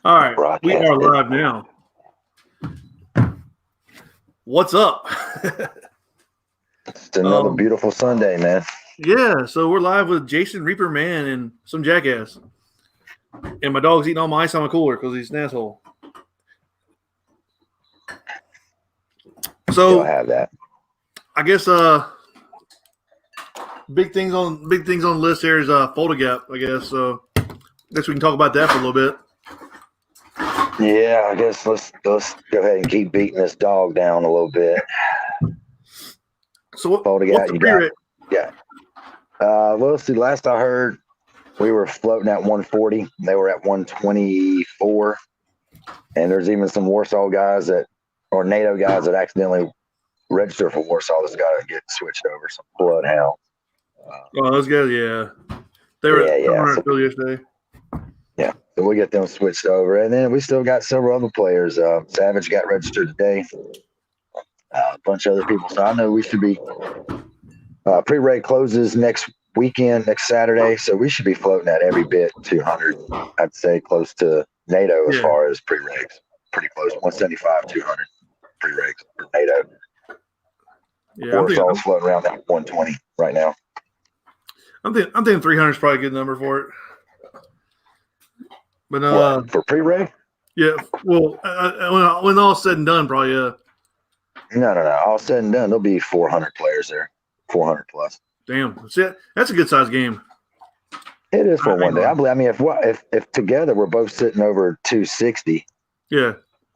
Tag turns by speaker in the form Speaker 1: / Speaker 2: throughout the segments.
Speaker 1: All right, we are live now. What's up?
Speaker 2: It's another beautiful Sunday, man.
Speaker 1: Yeah, so we're live with Jason Reaper Man and some jackass. And my dog's eating all my ice on my cooler because he's an asshole. So
Speaker 2: I have that.
Speaker 1: I guess big things on the list here is Fulda Gap, I guess. So I guess we can talk about that for a little bit.
Speaker 2: Yeah, I guess let's go ahead and keep beating this dog down a little bit.
Speaker 1: So what's the pre-rate?
Speaker 2: Yeah. Well, let's see. Last I heard, we were floating at 140. They were at 124. And there's even some Warsaw guys or NATO guys that accidentally registered for Warsaw that's got to get switched over. Some bloodhounds.
Speaker 1: Those guys, yeah. They were at Philly yesterday.
Speaker 2: Yeah, so we get them switched over. And then we still got several other players. Savage got registered today. A bunch of other people. So I know we should be pre-rate closes next weekend, next Saturday. So we should be floating at every bit 200. I'd say close to NATO as far as pre-rates. Pretty close, 175, 200 pre-rates for NATO.
Speaker 1: Yeah,
Speaker 2: Warsaw's floating around that 120 right now.
Speaker 1: I'm thinking 300 is probably a good number for it. But
Speaker 2: for pre-rate?
Speaker 1: Yeah. Well, when all's said and done, probably
Speaker 2: No. All said and done, there'll be 400 players there, 400 plus.
Speaker 1: Damn, that's a good size game.
Speaker 2: It is for one day. I mean, if together we're both sitting over 260.
Speaker 1: Yeah.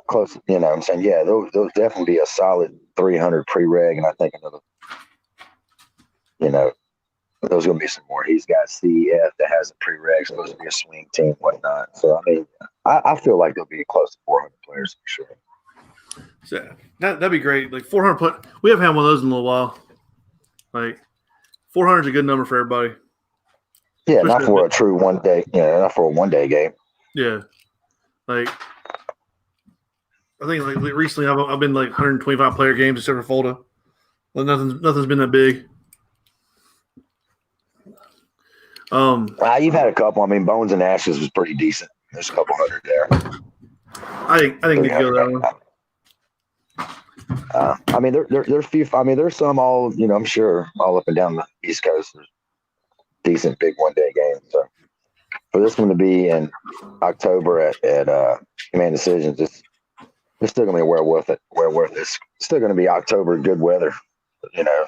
Speaker 2: Close. You know what I'm saying? Yeah, those definitely be a solid 300 pre-reg, and I think another. There's going to be some more. He's got CF that has a pre-reg, supposed to be a swing team, whatnot. So I mean, I feel like there'll be close to 400 players for sure.
Speaker 1: So that'd be great. Like 400. We haven't had one of those in a little while. Like 400 is a good number for everybody.
Speaker 2: Yeah, not for a true 1 day. Not for a 1 day game.
Speaker 1: Yeah, like I think like recently I've been like 125 player games except for Fulda. Well, nothing's been that big.
Speaker 2: You've had a couple. I mean, Bones and Ashes was pretty decent. There's a couple hundred there.
Speaker 1: I think we can go that
Speaker 2: one. I mean, there's few. I mean, there's some all. I'm sure all up and down the East Coast. There's decent big 1 day games. So for this one to be in October at Command Decisions, it's still gonna be well worth it. It's still gonna be October, good weather.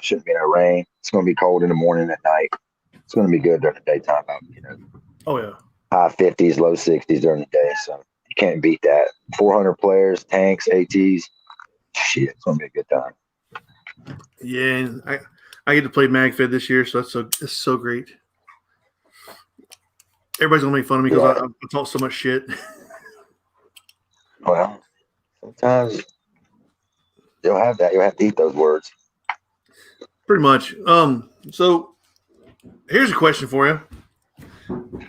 Speaker 2: Shouldn't be no rain. It's gonna be cold in the morning at night. It's going to be good during the daytime out,
Speaker 1: Oh, yeah.
Speaker 2: High 50s, low 60s during the day. So you can't beat that. 400 players, tanks, ATs. Shit, it's going to be a good time.
Speaker 1: Yeah, and I get to play MagFed this year, so that's so great. Everybody's going to make fun of me because I talk so much shit.
Speaker 2: Well, sometimes you'll have that. You'll have to eat those words.
Speaker 1: Pretty much. So here's a question for you.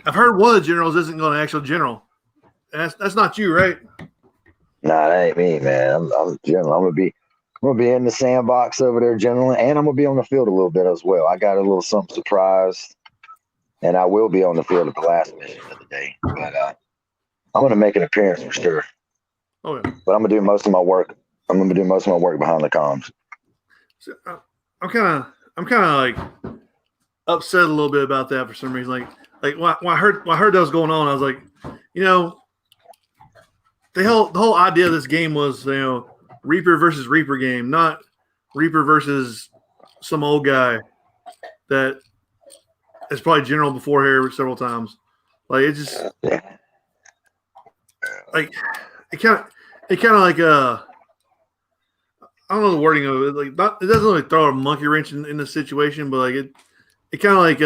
Speaker 1: I've heard one of the generals isn't going to actual general. That's not you, right?
Speaker 2: Nah, that ain't me, man. I'm general. I'm gonna be in the sandbox over there, generally, and I'm gonna be on the field a little bit as well. I got a little something surprise, and I will be on the field at the last mission of the day. But I'm gonna make an appearance for sure.
Speaker 1: Oh yeah.
Speaker 2: But I'm gonna do most of my work. I'm gonna do most of my work behind the comms.
Speaker 1: So, I'm kind of like upset a little bit about that for some reason. Like when I heard that was going on, I was like, the whole idea of this game was Reaper versus Reaper game, not Reaper versus some old guy that is probably general before here several times. Like it just like it kind of like I don't know the wording of it. Like it doesn't really throw a monkey wrench in the situation, but like it kind of like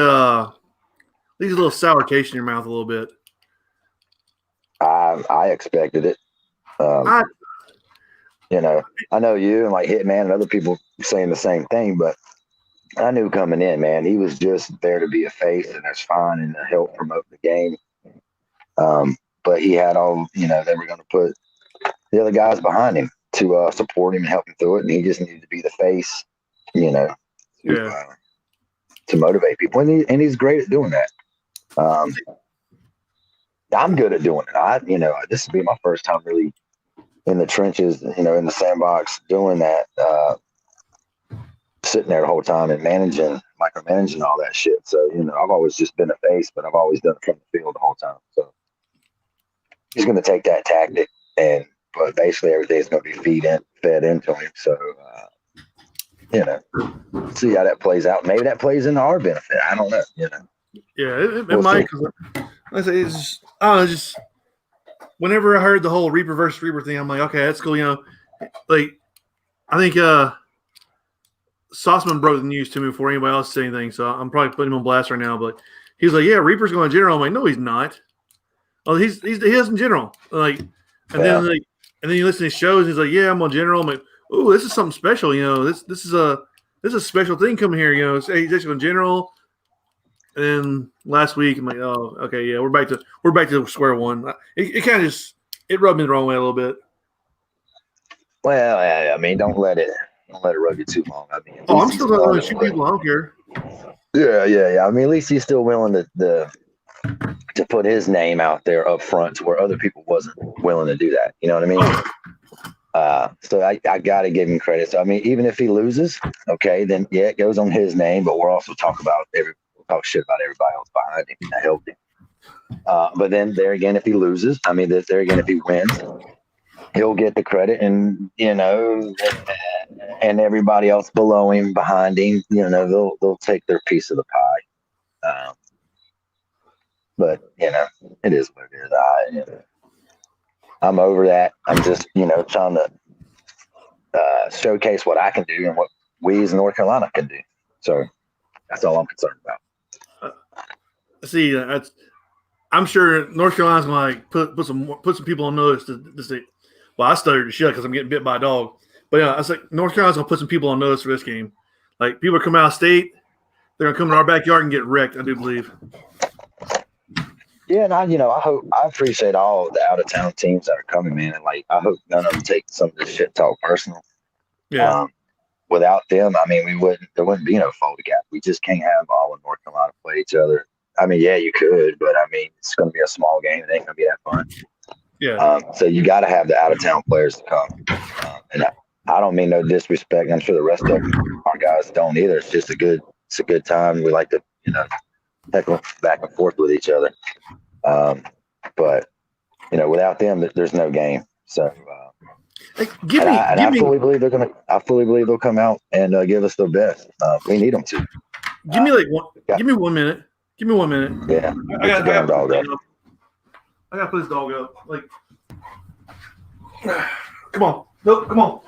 Speaker 1: leaves a little sour taste in your mouth a little bit.
Speaker 2: I expected it. I know you and like Hitman and other people saying the same thing, but I knew coming in, man, he was just there to be a face, and that's fine, and to help promote the game. But he had all, they were going to put the other guys behind him to support him and help him through it, and he just needed to be the face, to motivate people, and he's great at doing that. I'm good at doing it. This would be my first time really in the trenches, in the sandbox doing that, sitting there the whole time and micromanaging all that shit. So, I've always just been a face, but I've always done it from the field the whole time. So he's going to take that tactic, but basically everything's going to be fed into him. So, see how that plays out. Maybe that plays into our benefit. I don't know.
Speaker 1: Yeah, it might. Cause I say it's just whenever I heard the whole Reaper versus Reaper thing, I'm like, okay, that's cool. Like I think Sauceman broke the news to me before anybody else said anything, so I'm probably putting him on blast right now. But he's like, yeah, Reaper's going general. I'm like, no, he's not. Oh, he is in general. Like, and then you listen to his shows. And he's like, yeah, I'm on general. I'm like, oh, this is something special. This is a special thing coming here. He's actually on general. And then last week, I'm like, oh, okay, yeah, we're back to square one. It kind of just rubbed me the wrong way a little bit.
Speaker 2: Well, I mean, don't let it rub you too long. I mean,
Speaker 1: I'm still going to shoot people. I don't care.
Speaker 2: Yeah. I mean, at least he's still willing to put his name out there up front to where other people wasn't willing to do that. You know what I mean? So I got to give him credit. So, I mean, even if he loses, okay, then yeah, it goes on his name, but we'll also talk shit about everybody else behind him that helped him. But then there again, if he loses, I mean, there again, if he wins, he'll get the credit, and and everybody else below him, behind him, they'll take their piece of the pie. But it is what it is. I'm over that. I'm just trying to showcase what I can do and what we as North Carolina can do. So that's all I'm concerned about.
Speaker 1: See, I'm sure North Carolina's going to like put some people on notice to say, well, I stuttered to shit because I'm getting bit by a dog. But yeah, I was like, North Carolina's going to put some people on notice for this game. Like, people are coming out of state, they're going to come in our backyard and get wrecked, I do believe.
Speaker 2: Yeah, and I appreciate all the out of town teams that are coming, man, and like I hope none of them take some of this shit talk personal.
Speaker 1: Yeah.
Speaker 2: Without them, I mean, there wouldn't be no Fulda Gap. We just can't have all of North Carolina play each other. I mean, yeah, you could, but I mean, it's going to be a small game. It ain't going to be that fun.
Speaker 1: Yeah.
Speaker 2: So you got to have the out of town players to come. And I don't mean no disrespect. I'm sure the rest of our guys don't either. It's just a good time. We like to, heckle back and forth with each other. But without them, there's no game. So, I fully believe they'll come out and give us their best. We need them to.
Speaker 1: Give me 1 minute. Give me 1 minute.
Speaker 2: Yeah.
Speaker 1: I gotta put this dog up. Like, come on. Nope, come on.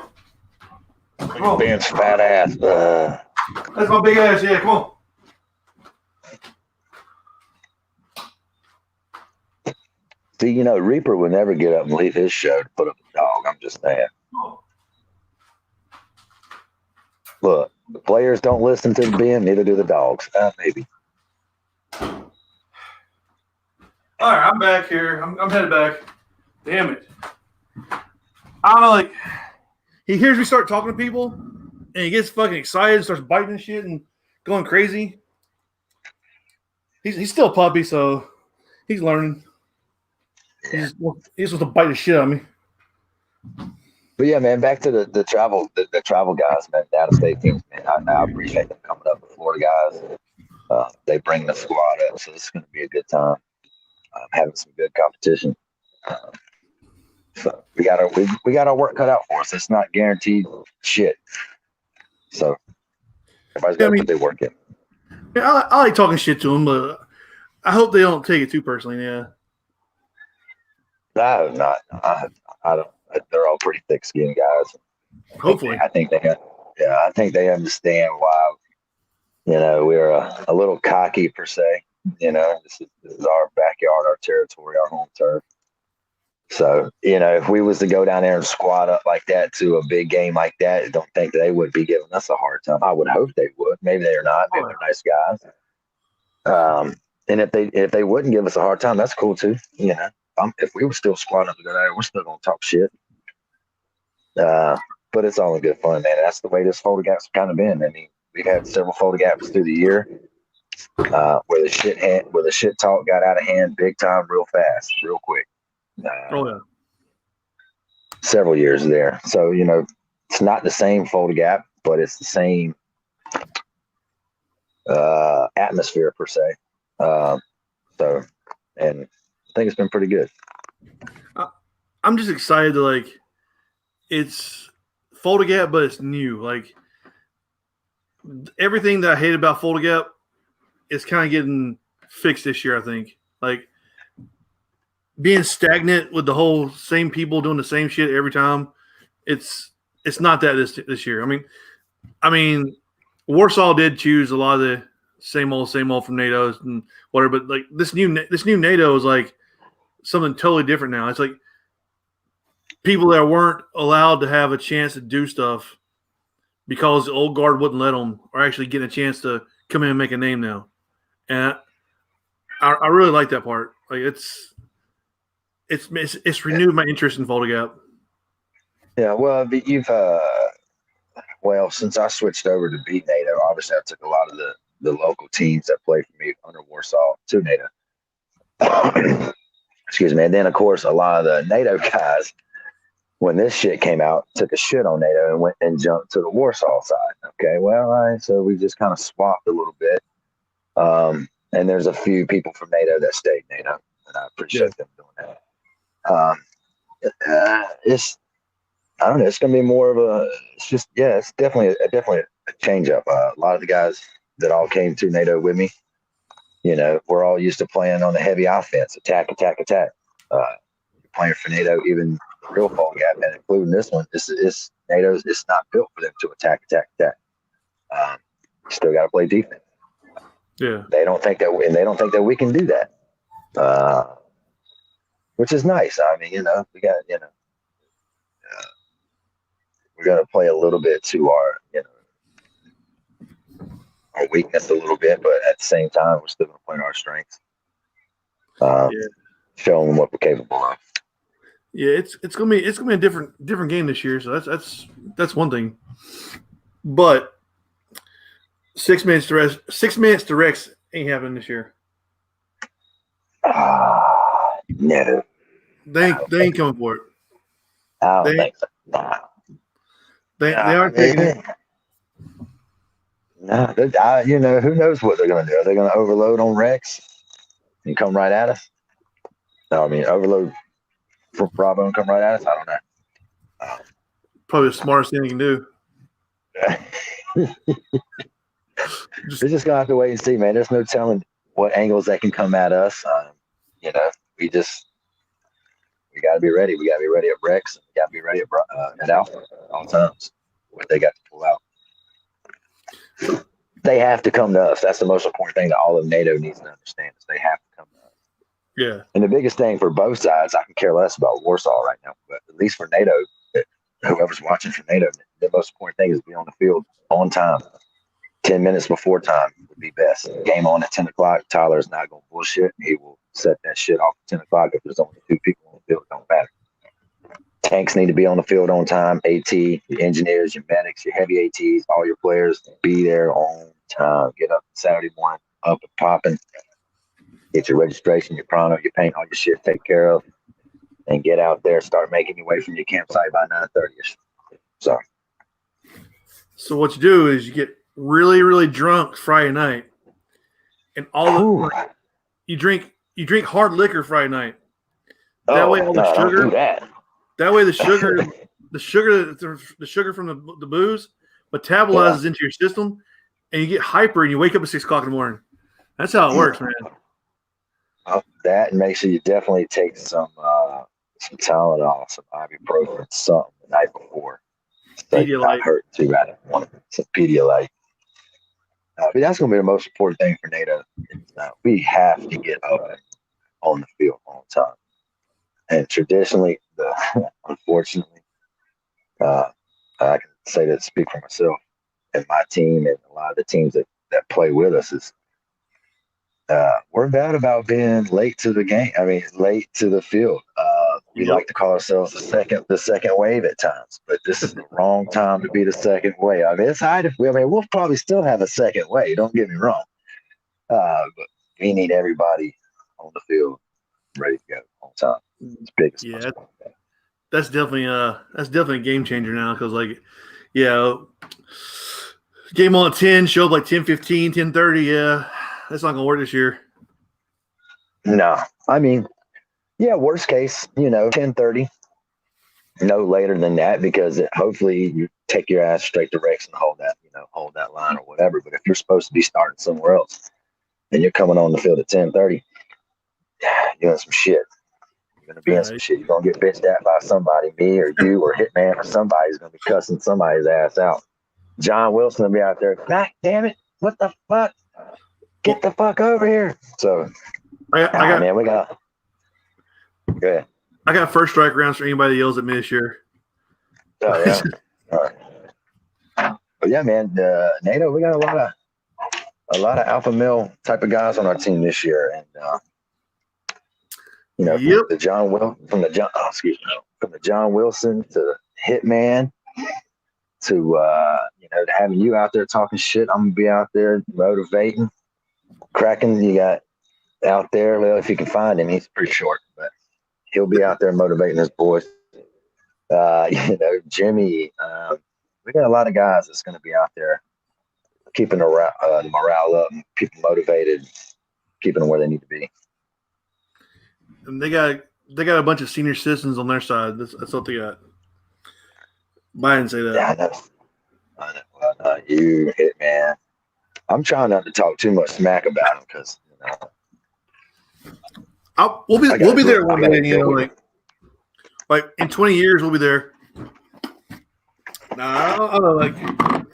Speaker 1: Come on.
Speaker 2: Ben's fat ass.
Speaker 1: That's my big ass. Yeah, come on.
Speaker 2: See, Reaper would never get up and leave his show to put up a dog. I'm just saying. Look, the players don't listen to Ben, neither do the dogs. Maybe.
Speaker 1: All right, I'm back here. I'm headed back. Damn it. I don't know, like, he hears me start talking to people, and he gets fucking excited and starts biting and shit and going crazy. He's still a puppy, so he's learning. He just wants to bite the shit out of me.
Speaker 2: But yeah, man, back to the travel guys, man, the out-of-state teams, man. I appreciate them coming up, the Florida guys. They bring the squad up, so this is going to be a good time. Having some good competition. So we got our work cut out for us. It's not guaranteed shit. So everybody's got to put their work in.
Speaker 1: Yeah, I like talking shit to them, but I hope they don't take it too personally. Yeah.
Speaker 2: No, not. I don't. They're all pretty thick-skinned guys.
Speaker 1: Hopefully,
Speaker 2: I think they understand why. We're a little cocky per se. This is our backyard, our territory, our home turf. So, if we was to go down there and squat up like that to a big game like that, I don't think they would be giving us a hard time. I would hope they would. Maybe they're not. Maybe they're nice guys. And if they wouldn't give us a hard time, that's cool too. If we were still squatting up to go there, we're still gonna talk shit. But it's all in good fun, man. That's the way this Fulda Gap's kind of been. I mean, we've had several Fulda Gaps through the year. where the shit talk got out of hand big time, real fast, real quick.
Speaker 1: Oh yeah.
Speaker 2: Several years there. So, it's not the same Fulda Gap, but it's the same atmosphere per se. So, and I think it's been pretty good.
Speaker 1: I'm just excited to it's Fulda Gap, but it's new. Like everything that I hate about Fulda Gap is kind of getting fixed this year. I think like being stagnant with the whole same people doing the same shit every time. It's not that this year. I mean, Warsaw did choose a lot of the same old from NATO and whatever, but like this new NATO is like something totally different now. It's like people that weren't allowed to have a chance to do stuff because the old guard wouldn't let them are actually getting a chance to come in and make a name now. And I really like that part. Like it's renewed my interest in Fulda Gap.
Speaker 2: Yeah, well, since I switched over to beat NATO, obviously I took a lot of the local teams that played for me under Warsaw to NATO. Excuse me. And then, of course, a lot of the NATO guys, when this shit came out, took a shit on NATO and went and jumped to the Warsaw side. Okay, well, all right, so we just kind of swapped a little bit. And there's a few people from NATO that stayed NATO, and I appreciate them doing that. I don't know. It's going to be more of a. It's definitely a change up. A lot of the guys that all came to NATO with me, we're all used to playing on the heavy offense, attack. Playing for NATO, even the real Fall Gap, and including this one, it's NATO's. It's not built for them to attack. Still got to play defense.
Speaker 1: Yeah,
Speaker 2: they don't think that we can do that, which is nice. I mean, we got we're going to play a little bit to our weakness a little bit, but at the same time, we're still going to play to our strengths. Showing them what we're capable of.
Speaker 1: Yeah, it's gonna be a different game this year. So that's one thing. But 6 minutes to Rex ain't happening this year.
Speaker 2: No,
Speaker 1: they ain't coming for it.
Speaker 2: I don't think so. No.
Speaker 1: They aren't taking it.
Speaker 2: No, who knows what they're going to do? Are they going to overload on Rex and come right at us? No, I mean, overload from Bravo and come right at us? I don't know.
Speaker 1: Probably the smartest thing they can do.
Speaker 2: We're just going to have to wait and see, man. There's no telling what angles they can come at us. We got to be ready. We got to be ready at Rex. And we got to be ready at Alpha at all times. What they got to pull out. They have to come to us. That's the most important thing that all of NATO needs to understand is they have to come to us.
Speaker 1: Yeah.
Speaker 2: And the biggest thing for both sides, I can care less about Warsaw right now, but at least for NATO, whoever's watching for NATO, the most important thing is be on the field on time. 10 minutes before time would be best. Game on at 10 o'clock. Tyler's not going to bullshit. He will set that shit off at 10 o'clock. If there's only 2 people on the field, it don't matter. Tanks need to be on the field on time. AT, your engineers, your medics, your heavy ATs, all your players, be there on time. Get up Saturday morning, up and popping. Get your registration, your chrono, your paint, all your shit taken care of. And get out there, start making your way from your campsite by 9:30ish.
Speaker 1: So what you do is you get really, really drunk Friday night. And you drink hard liquor Friday night. That way all the sugar.
Speaker 2: Don't do that.
Speaker 1: That way the sugar from the booze metabolizes into your system, and you get hyper, and you wake up at 6 o'clock in the morning. That's how it works, man.
Speaker 2: That, and make sure you definitely take some Tylenol, some ibuprofen, something the night before. So you're not hurt too bad. Some Pedialyte. But that's going to be the most important thing for NATO. We have to get up on the field on time. And traditionally, unfortunately, I can say that, speak for myself and my team and a lot of the teams that play with us is we're bad about being late to the game. I mean, late to the field. We like to call ourselves the second wave at times, but this is the wrong time to be the second wave. I mean, it's hard we'll probably still have a second wave. Don't get me wrong, But we need everybody on the field ready to go on time. It's big.
Speaker 1: Yeah, that's definitely a game changer now because game on at 10, show up like 10:15, 10:30. Yeah, that's not gonna work this year.
Speaker 2: No, I mean, yeah, worst case, 10:30. No later than that because hopefully you take your ass straight to Rex and hold that line or whatever. But if you're supposed to be starting somewhere else and you're coming on the field at 10:30, you're doing some shit. You're gonna be in some shit. You're gonna get bitched at by somebody, me or you or Hitman or somebody's gonna be cussing somebody's ass out. John Wilson will be out there. God damn it! What the fuck? Get the fuck over here! So, man, we got. Go ahead.
Speaker 1: I got first strike rounds for anybody that yells at me this year.
Speaker 2: Oh yeah. All right. But yeah, man, Nato, we got a lot of alpha male type of guys on our team this year, and from the John Wilson to Hitman to having you out there talking shit. I'm gonna be out there motivating, cracking. You got out there. Well, if you can find him, he's pretty short, but he'll be out there motivating his boys. Jimmy. We got a lot of guys that's going to be out there keeping the morale up, people motivated, keeping them where they need to be.
Speaker 1: And they got a bunch of senior citizens on their side. That's what they got. I didn't say that.
Speaker 2: Yeah, I know. Well, you hit, man. I'm trying not to talk too much smack about him because
Speaker 1: we'll be there one day. Like in 20 years we'll be there. Nah, I don't know.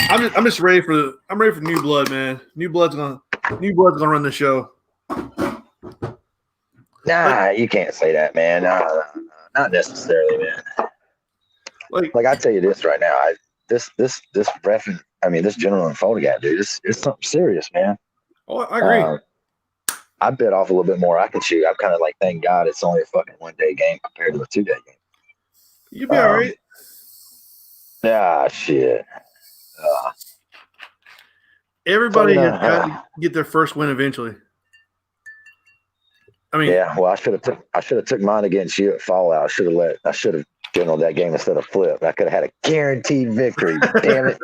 Speaker 1: I'm just ready for new blood, man. New blood's gonna run the show.
Speaker 2: Nah, you can't say that, man. Not necessarily, man. Like I tell you this right now, this general and Fulda guy, dude, it's something serious, man.
Speaker 1: Oh, I agree.
Speaker 2: I bit off a little bit more I can chew. I'm kind of like, thank God it's only a fucking 1 day game compared to a 2 day game.
Speaker 1: You'll be all right.
Speaker 2: Yeah, shit.
Speaker 1: Everybody has got to get their first win eventually. I mean,
Speaker 2: yeah. Well, I should have took mine against you at Fallout. I should have generaled that game instead of flip. I could have had a guaranteed victory. Damn it.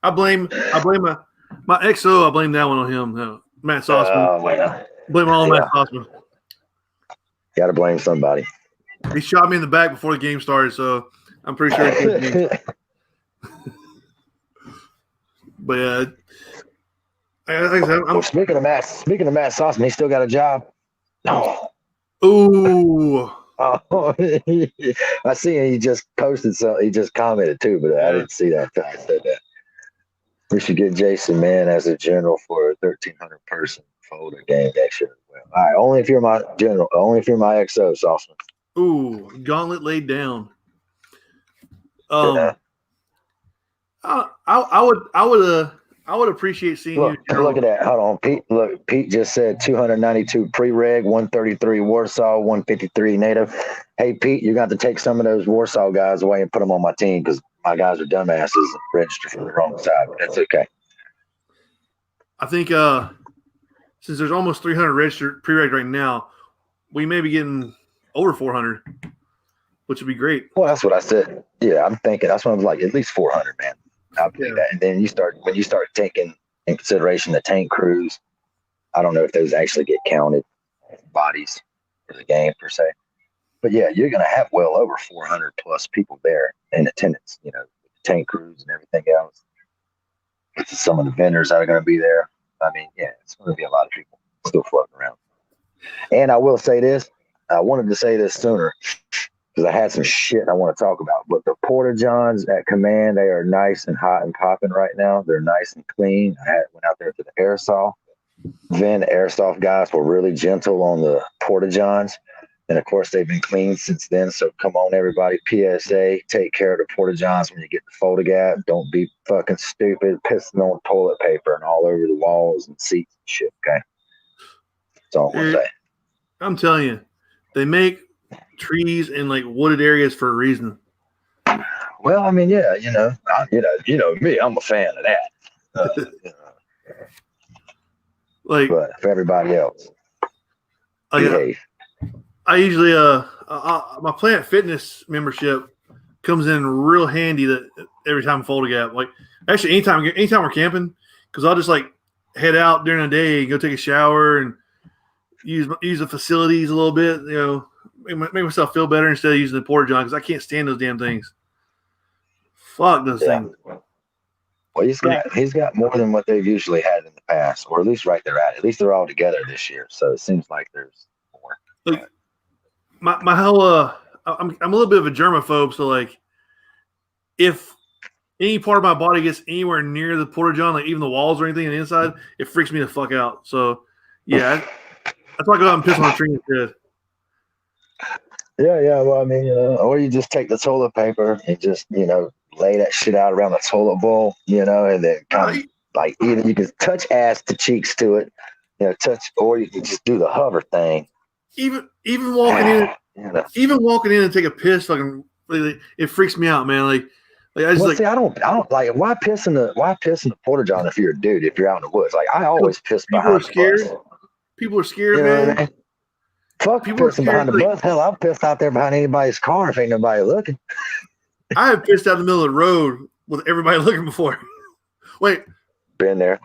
Speaker 1: I blame my XO. I blame that one on him. No, Matt Sossman. Blame it all on Matt Sossman.
Speaker 2: Got to blame somebody.
Speaker 1: He shot me in the back before the game started, so I'm pretty sure it was me. But yeah, like I said,
Speaker 2: speaking of Matt Sossman, he still got a job. No.
Speaker 1: Ooh.
Speaker 2: Oh, I see he just posted something. He just commented too, but I didn't see that until I said that. We should get Jason Mann as a general for a 1,300 person Fulda game next year. Well, all right, only if you're my general. Only if you're my XO, Sossman.
Speaker 1: Ooh, gauntlet laid down. I would appreciate seeing you.
Speaker 2: Look at that. Hold on, Pete. Look, Pete just said 292 pre-reg, 133 Warsaw, 153 Nato. Hey, Pete, you're going to have to take some of those Warsaw guys away and put them on my team because my guys are dumbasses and registered for the wrong side. But that's okay.
Speaker 1: I think since there's almost 300 registered pre-reg right now, we may be getting over 400, which would be great.
Speaker 2: Well, that's what I said. Yeah, I'm thinking. That's what I was like. At least 400, man. I believe that. And then when you start taking in consideration the tank crews, I don't know if those actually get counted bodies for the game per se. But yeah, you're going to have well over 400 plus people there in attendance, with the tank crews and everything else. With some of the vendors that are going to be there. I mean, yeah, it's going to be a lot of people still floating around. And I will say this. I wanted to say this sooner because I had some shit I want to talk about. But the Porta Johns at Command, they are nice and hot and popping right now. They're nice and clean. I went out there to the airsoft. Then the airsoft guys were really gentle on the Porta Johns. And of course, they've been clean since then. So come on, everybody. PSA, take care of the Porta Johns when you get the Fulda gap. Don't be fucking stupid, pissing on toilet paper and all over the walls and seats and shit. Okay. That's all I'm going to say.
Speaker 1: I'm telling you, they make trees in like wooded areas for a reason.
Speaker 2: Well, I mean, yeah, you know me, I'm a fan of that.
Speaker 1: Like,
Speaker 2: but for everybody else, behave.
Speaker 1: I usually my Planet Fitness membership comes in real handy that every time I fold a gap. Like actually anytime we're camping, because I'll just like head out during the day and go take a shower and use the facilities a little bit, make myself feel better instead of using the porta john because I can't stand those damn things. Fuck those things.
Speaker 2: Well, he's got more than what they've usually had in the past, or at least right there at. At least they're all together this year, so it seems like there's more.
Speaker 1: Like my whole I'm a little bit of a germaphobe, so like if any part of my body gets anywhere near the porta john, like even the walls or anything on the inside, it freaks me the fuck out. So yeah, that's why I go out and piss on a tree instead.
Speaker 2: Yeah. Well, I mean, or you just take the toilet paper and just lay that shit out around the toilet bowl, and then kind of like either you can touch ass to cheeks to it, or you can just do the hover thing.
Speaker 1: Even walking in, even walking in and take a piss, fucking, it freaks me out, man. Like I just
Speaker 2: see, I don't like why piss in the porta john if you're a dude, if you're out in the woods. Like I always piss behind the bus.
Speaker 1: People are scared, man.
Speaker 2: I mean? Fuck people pissing behind the bus. Hell, I'll piss out there behind anybody's car if ain't nobody looking.
Speaker 1: I have pissed out in the middle of the road with everybody looking before. Wait.
Speaker 2: Been there.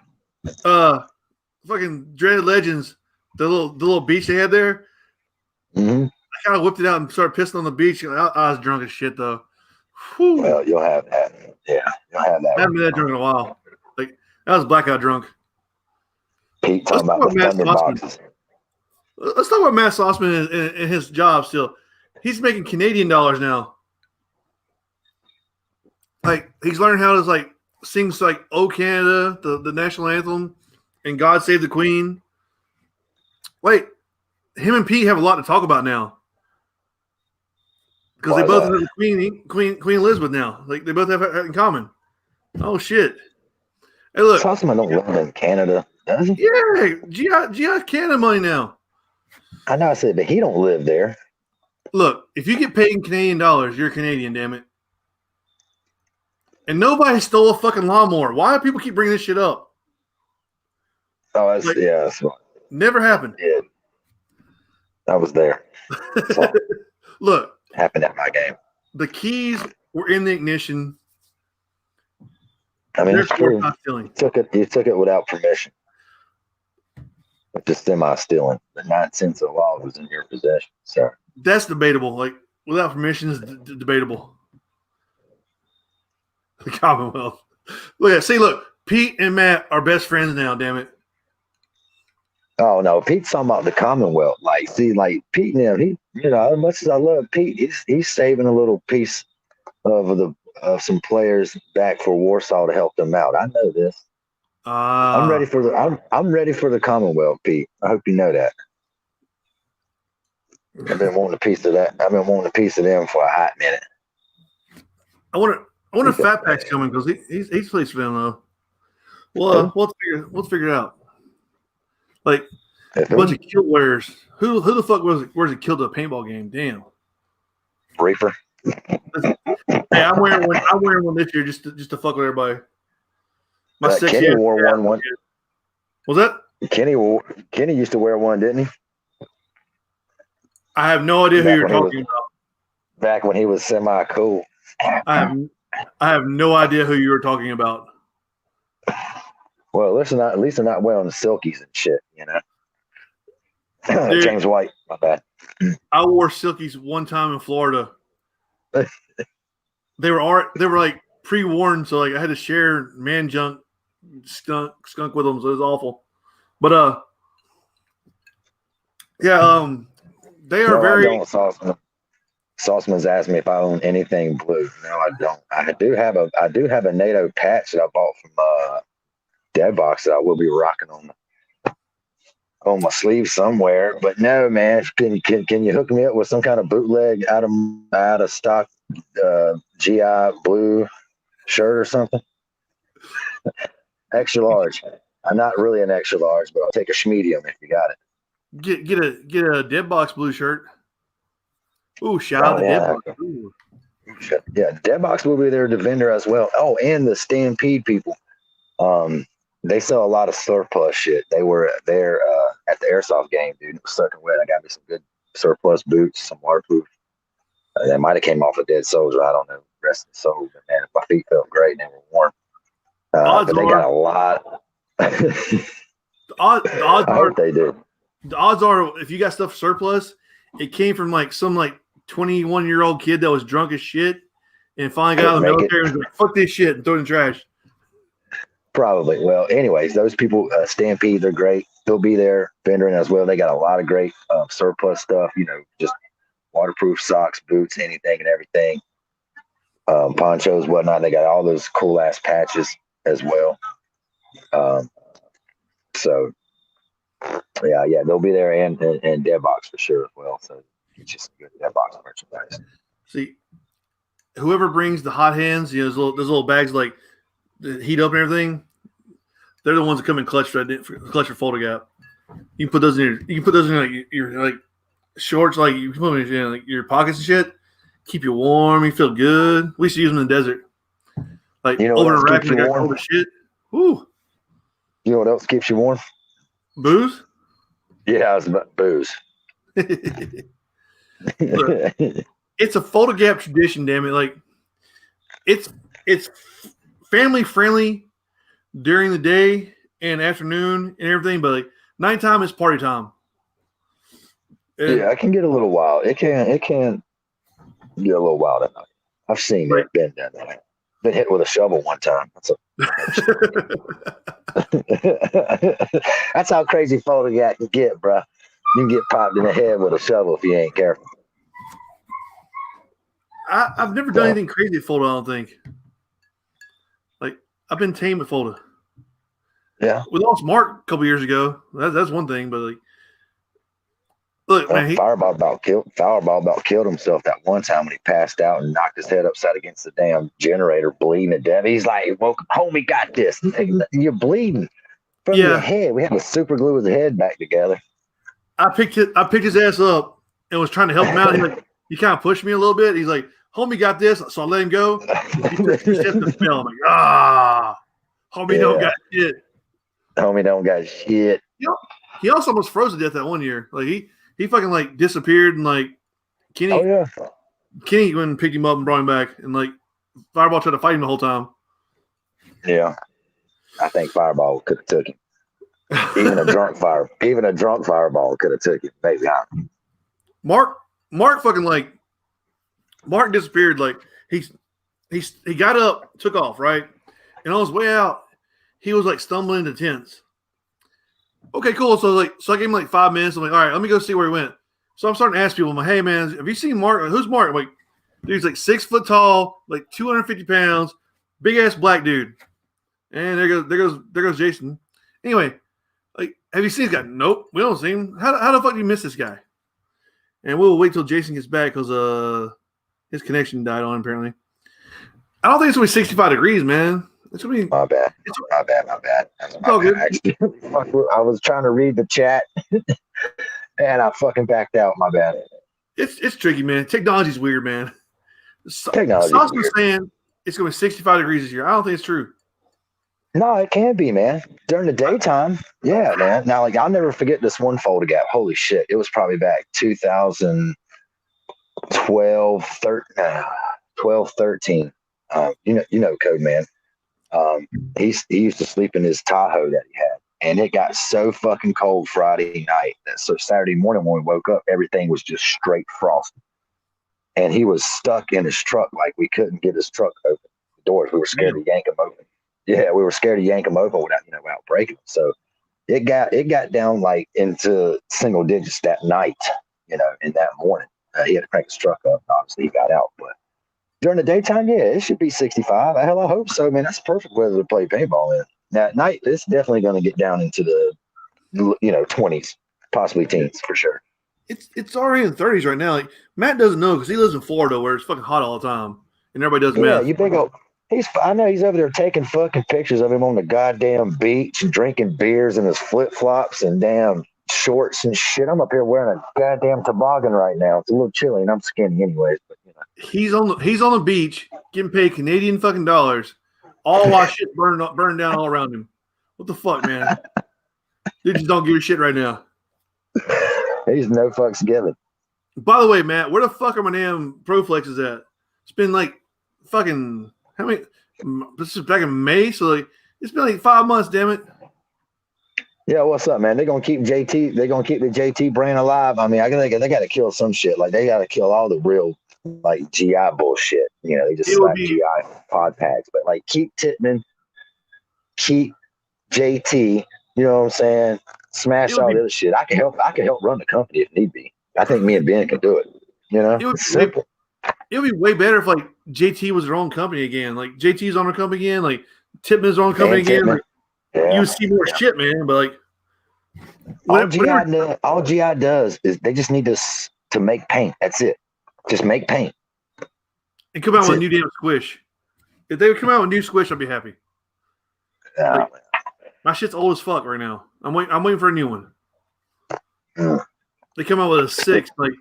Speaker 1: Fucking Dreaded Legends, the little beach they had there.
Speaker 2: Mm-hmm.
Speaker 1: I kind of whipped it out and started pissing on the beach. I was drunk as shit though. Whew.
Speaker 2: Well, you'll have that. Yeah, you'll have that.
Speaker 1: I haven't been that drunk in a while. Like I was blackout drunk.
Speaker 2: Pete talking about the thunder boxes.
Speaker 1: Let's talk about Matt Sauceman and his job still. He's making Canadian dollars now. Like he's learning how to like sing like "Oh Canada," the national anthem, and "God Save the Queen." Wait, him and Pete have a lot to talk about now because they both have the Queen Elizabeth now. Like they both have that in common. Oh shit! Hey, look,
Speaker 2: Sauceman don't live in Canada, does he?
Speaker 1: Yeah, GI Canada money now.
Speaker 2: I know I said, but he don't live there.
Speaker 1: Look, if you get paid in Canadian dollars, you're Canadian, damn it. And nobody stole a fucking lawnmower. Why do people keep bringing this shit up?
Speaker 2: Oh, that's
Speaker 1: never happened.
Speaker 2: Yeah, I was there. So,
Speaker 1: look,
Speaker 2: happened at my game.
Speaker 1: The keys were in the ignition.
Speaker 2: I mean, it's true. You took it without permission. Just semi-stealing. The 9 cents of law was in your possession, sir.
Speaker 1: That's debatable. Like, without permission is debatable. The Commonwealth. Look, Pete and Matt are best friends now, damn it.
Speaker 2: Oh, no, Pete's talking about the Commonwealth. Like, Pete, he, as much as I love Pete, he's saving a little piece of some players back for Warsaw to help them out. I know this. I'm ready for the Commonwealth, Pete. I hope you know that. I've been wanting a piece of that. I've been wanting a piece of them for a hot minute.
Speaker 1: I wonder if Fat Pack's coming because he's plays for them though. Well, we'll figure it out. Like a bunch of kilt wearers. Who the fuck was it killed at a paintball game? Damn.
Speaker 2: Reaper.
Speaker 1: Hey, I'm wearing one this year just to fuck with everybody.
Speaker 2: Kenny wore one.
Speaker 1: Was that?
Speaker 2: Kenny used to wear one, didn't he?
Speaker 1: I have no idea who you're talking about.
Speaker 2: Back when he was semi-cool.
Speaker 1: I have no idea who you were talking about.
Speaker 2: Well, at least they're not wearing the silkies and shit, Dude, James White, my bad.
Speaker 1: I wore silkies one time in Florida. They were like pre-worn, so like I had to share man junk skunk with them, so it was awful. But they are very. I don't,
Speaker 2: Sauceman's asked me if I own anything blue. No, I don't. I do have a NATO patch that I bought from Deadbox that I will be rocking on my sleeve somewhere. But no, man, can you hook me up with some kind of bootleg out of stock GI blue shirt or something? Extra large. I'm not really an extra large, but I'll take a medium if you got it.
Speaker 1: Get a Deadbox blue shirt. Ooh, shout out to Deadbox. Ooh.
Speaker 2: Yeah, Deadbox will be there to vendor as well. Oh, and the Stampede people. they sell a lot of surplus shit. They were there at the airsoft game, dude. It was soaking wet. I got me some good surplus boots, some waterproof. They might have came off a Dead Soldier. I don't know. Rest of the soul, but man, my feet felt great and they were warm. But they got a lot.
Speaker 1: The
Speaker 2: I hope they did.
Speaker 1: The odds are, if you got stuff surplus, it came from like some 21-year-old kid that was drunk as shit and finally got out of the military and was like, fuck this shit and throw it in the trash.
Speaker 2: Probably. Well, anyways, those people, Stampede, they're great. They'll be there vending as well. They got a lot of great surplus stuff, just waterproof socks, boots, anything and everything. Ponchos, whatnot. They got all those cool ass patches as well. So yeah, they'll be there and Deadbox for sure as well. So it's just good Deadbox merchandise.
Speaker 1: See, whoever brings the hot hands, those little bags like the heat up and everything, they're the ones that come in clutch for Fulda Gap. You can put those in your shorts, like you can put them in your pockets and shit. Keep you warm. You feel good. We used to use them in the desert, like over the rack and got cold as shit. Woo.
Speaker 2: You know what else keeps you warm?
Speaker 1: Booze?
Speaker 2: Yeah, I was about booze.
Speaker 1: Look, it's a Fulda Gap tradition, damn it. Like it's family friendly during the day and afternoon and everything, but like nighttime is party time. And
Speaker 2: yeah, it can get a little wild. It can get a little wild at night. I've seen it been done that. Been hit with a shovel one time. That's how crazy Fulda Gap can get, bro. You can get popped in the head with a shovel if you ain't careful.
Speaker 1: I've never done anything crazy at Fulda, I don't think. Like, I've been tame at Fulda.
Speaker 2: Yeah.
Speaker 1: We lost Mark a couple years ago. That's one thing, but like, look, man,
Speaker 2: Fireball about killed himself that one time when he passed out and knocked his head upside against the damn generator, bleeding to death. He's like, well, homie got this. You're bleeding from your head. We had to super glue his head back together.
Speaker 1: I picked his ass up and was trying to help him out. He kind of pushed me a little bit. He's like, homie got this. So I let him go. He just fell. I'm like, homie don't got shit.
Speaker 2: Homie don't got shit.
Speaker 1: He also almost froze to death that one year. Like he fucking disappeared and like Kenny went and picked him up and brought him back and like Fireball tried to fight him the whole time. Yeah.
Speaker 2: I think Fireball could have took him. Even a drunk Fireball could have took him. Maybe.
Speaker 1: Mark disappeared. Like he got up, took off, right? And on his way out, he was like stumbling into tents. Okay, cool. So I gave him like 5 minutes. I'm like, all right, let me go see where he went. So I'm starting to ask people, I'm like, hey man, have you seen Mark? Who's Mark? I'm like, dude, he's like 6 foot tall, like 250 pounds, big ass black dude. And there goes Jason. Anyway, like, have you seen this guy? Nope, we don't see him. How the fuck do you miss this guy? And we'll wait till Jason gets back because his connection died on apparently. I don't think it's gonna be 65 degrees, man. It's gonna be
Speaker 2: my bad. It's all good. I was trying to read the chat and I fucking backed out. My bad.
Speaker 1: It's tricky, man. Technology's weird, man.
Speaker 2: Technology's weird.
Speaker 1: Saying it's gonna be 65 degrees this year. I don't think it's true.
Speaker 2: No, it can be, man. During the daytime, yeah, man. Now, like, I'll never forget this one Fulda Gap. Holy shit. It was probably back 2012, 13. You know Code Man. He used to sleep in his Tahoe that he had. And it got so fucking cold Friday night that so Saturday morning when we woke up, everything was just straight frost. And he was stuck in his truck. Like, we couldn't get his truck open. The doors, we were scared to yank him open. Yeah, we were scared to yank him open without breaking them. So it got down like into single digits that night, in that morning. He had to crank his truck up. Obviously, he got out. But during the daytime, yeah, it should be 65. Hell, I hope so, man. That's perfect weather to play paintball in. Now, at night, it's definitely going to get down into the 20s, possibly teens for sure.
Speaker 1: It's already in the 30s right now. Like, Matt doesn't know because he lives in Florida where it's fucking hot all the time. And everybody does meth.
Speaker 2: Yeah, you big old... I know he's over there taking fucking pictures of him on the goddamn beach and drinking beers in his flip-flops and damn shorts and shit. I'm up here wearing a goddamn toboggan right now. It's a little chilly and I'm skinny anyways, but
Speaker 1: He's on the beach getting paid Canadian fucking dollars, all while shit burning down all around him. What the fuck, man? Dude just don't give a shit right now.
Speaker 2: He's no fucks given.
Speaker 1: By the way, Matt, where the fuck are my damn Pro Flexes at? It's been like fucking how many? This is back in May, so like it's been like 5 months. Damn it.
Speaker 2: Yeah, what's up, man? They're gonna keep JT. They're gonna keep the JT brand alive. I mean, I think they got to kill some shit. Like they got to kill all the real like GI bullshit. You know, they just slap GI pod packs. But like keep Titman, keep JT. You know what I'm saying? Smash all the other shit. I can help run the company if need be. I think me and Ben can do it. You know, it's simple.
Speaker 1: It would be way better if like JT was their own company again. Like JT's on their company again. Like Titman's own company again. Like, you would see more shit, man. But like
Speaker 2: all GI does is they just need to make paint. That's it. Just make paint.
Speaker 1: And come out with a new damn squish. If they would come out with a new squish, I'd be happy. Like, my shit's old as fuck right now. I'm waiting for a new one. They come out with a 6. Like,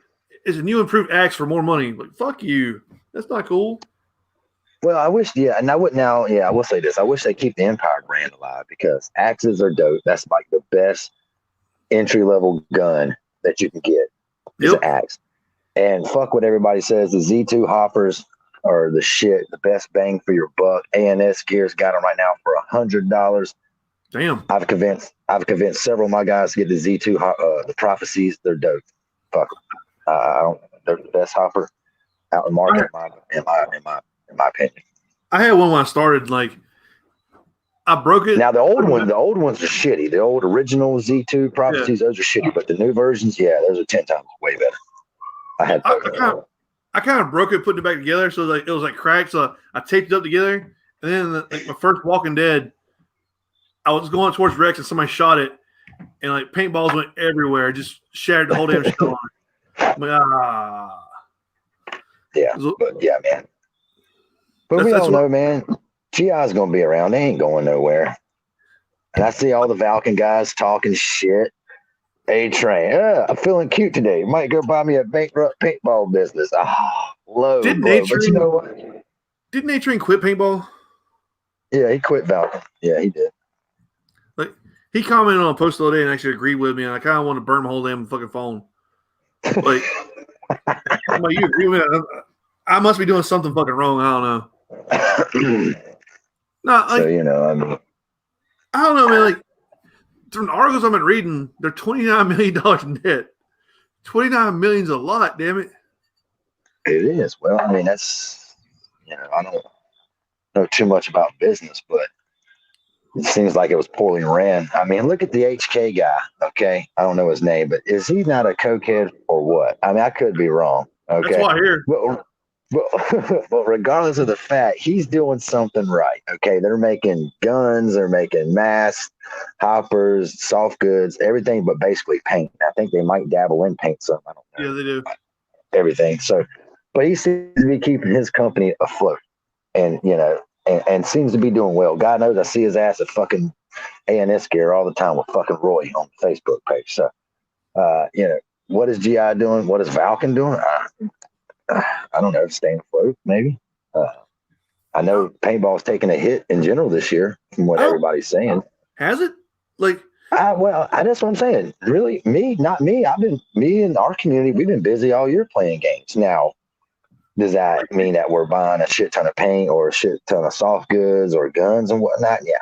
Speaker 1: it's a new improved axe for more money. Like, fuck you. That's not cool.
Speaker 2: Well, I wish, and I will say this. I wish they keep the Empire brand alive because axes are dope. That's like the best entry-level gun that you can get is an axe. And fuck what everybody says. The Z2 hoppers are the shit, the best bang for your buck. ANS Gear's got them right now for $100.
Speaker 1: Damn.
Speaker 2: I've convinced several of my guys to get the Z2, the Prophecies. They're dope. Fuck them. They're the best hopper out in the market, in my opinion.
Speaker 1: I had one when I started. Like, I broke it.
Speaker 2: Now the old ones are shitty. The old original Z2 Prophecies, those are shitty. But the new versions, those are 10 times way better.
Speaker 1: I kind of broke it, putting it back together, so like it was like cracked. So I taped it up together, and then like my first Walking Dead, I was going towards Rex, and somebody shot it, and like paintballs went everywhere, just shattered the whole damn shell on it. I'm like,
Speaker 2: yeah, man. But we don't know, man. GI's gonna be around. They ain't going nowhere. And I see all the Valken guys talking shit. A-Train, I'm feeling cute today. Might go buy me a bankrupt paintball business. Low.
Speaker 1: Didn't
Speaker 2: but you know what?
Speaker 1: Didn't A-Train quit paintball?
Speaker 2: Yeah, he quit Valken. Yeah, he did.
Speaker 1: Like, he commented on a post the other day and actually agreed with me, and I kind of want to burn my whole damn fucking phone. Like, I'm like, you agree with me? I must be doing something fucking wrong. I don't know. No, like,
Speaker 2: so, you know, I mean,
Speaker 1: I don't know, man. Like, from the articles I've been reading, they're $29 million in debt. $29 million's a lot, damn it.
Speaker 2: It is. Well, I mean, that's, I don't know too much about business, but it seems like it was poorly ran. I mean, look at the HK guy, okay? I don't know his name, but is he not a cokehead or what? I mean, I could be wrong, okay?
Speaker 1: That's why I hear.
Speaker 2: But regardless of the fact, he's doing something right, okay? They're making guns, they're making masks, hoppers, soft goods, everything but basically paint. I think they might dabble in paint some. I don't know.
Speaker 1: Yeah, they do.
Speaker 2: Everything. So, but he seems to be keeping his company afloat and, and seems to be doing well. God knows I see his ass at fucking ANS Gear all the time with fucking Roy on the Facebook page. So, what is GI doing? What is Valken doing? I don't know, staying afloat, maybe. I know paintball's taking a hit in general this year, from what everybody's saying.
Speaker 1: Has it? Like,
Speaker 2: that's what I'm saying. Really, not me. Me and our community, we've been busy all year playing games. Now, does that mean that we're buying a shit ton of paint or a shit ton of soft goods or guns and whatnot? Yeah.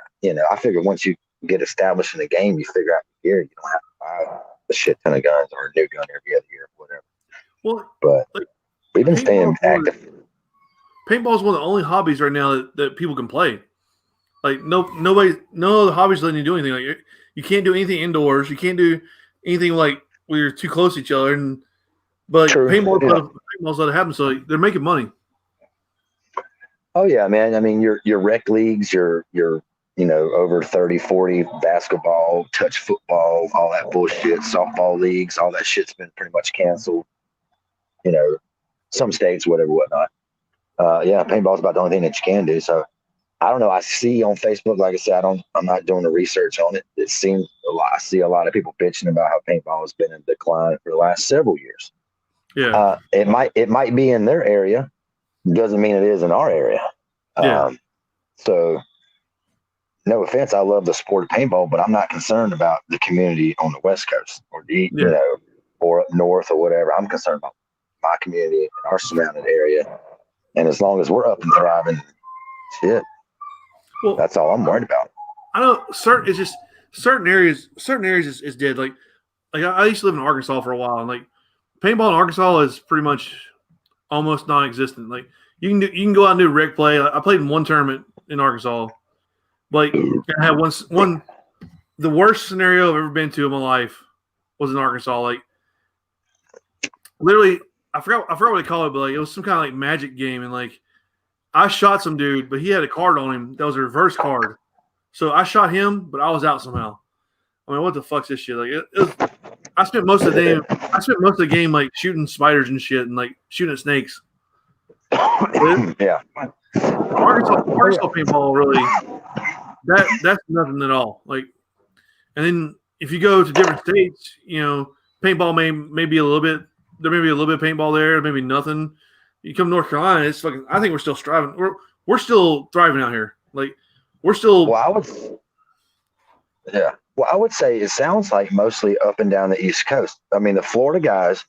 Speaker 2: I figure once you get established in the game, you figure out the gear. You don't have to buy a shit ton of guns or a new gun every other year, whatever.
Speaker 1: Well,
Speaker 2: but we've been staying active.
Speaker 1: Paintball is one of the only hobbies right now that people can play. Like none of the hobbies letting you do anything. Like you can't do anything indoors. You can't do anything like where you're too close to each other. But paintball's let it happen. So they're making money.
Speaker 2: Oh yeah, man. I mean, your rec leagues, your over 30, 40 basketball, touch football, all that bullshit, softball leagues, all that shit's been pretty much canceled. Some states, whatnot. Paintball's about the only thing that you can do. So I don't know. I see on Facebook, like I said, I'm not doing the research on it. It seems a lot. I see a lot of people bitching about how paintball has been in decline for the last several years.
Speaker 1: Yeah.
Speaker 2: It might be in their area. Doesn't mean it is in our area.
Speaker 1: Yeah.
Speaker 2: So no offense, I love the sport of paintball, but I'm not concerned about the community on the West Coast or
Speaker 1: Yeah.
Speaker 2: or up north or whatever. I'm concerned about my community and our surrounding area. And as long as we're up and thriving, shit,
Speaker 1: Well,
Speaker 2: that's all I'm worried about.
Speaker 1: I know certain areas is dead. Like I used to live in Arkansas for a while, and like paintball in Arkansas is pretty much almost non-existent. Like you can go out and do rec play. I played in one tournament in Arkansas. Like I had one the worst scenario I've ever been to in my life was in Arkansas. Like literally, I forgot what they call it, but like it was some kind of like magic game, and like I shot some dude, but he had a card on him that was a reverse card. So I shot him, but I was out somehow. I mean, what the fuck's this shit? Like I spent most of the game like shooting spiders and shit, and like shooting at snakes.
Speaker 2: Yeah.
Speaker 1: Arkansas paintball really that's nothing at all. Like, and then if you go to different states, paintball may be a little bit. There may be a little bit of paintball there, maybe nothing. You come to North Carolina, it's fucking. I think we're still striving. We're still thriving out here. Like we're still.
Speaker 2: Well, I would say it sounds like mostly up and down the East Coast. I mean, the Florida guys.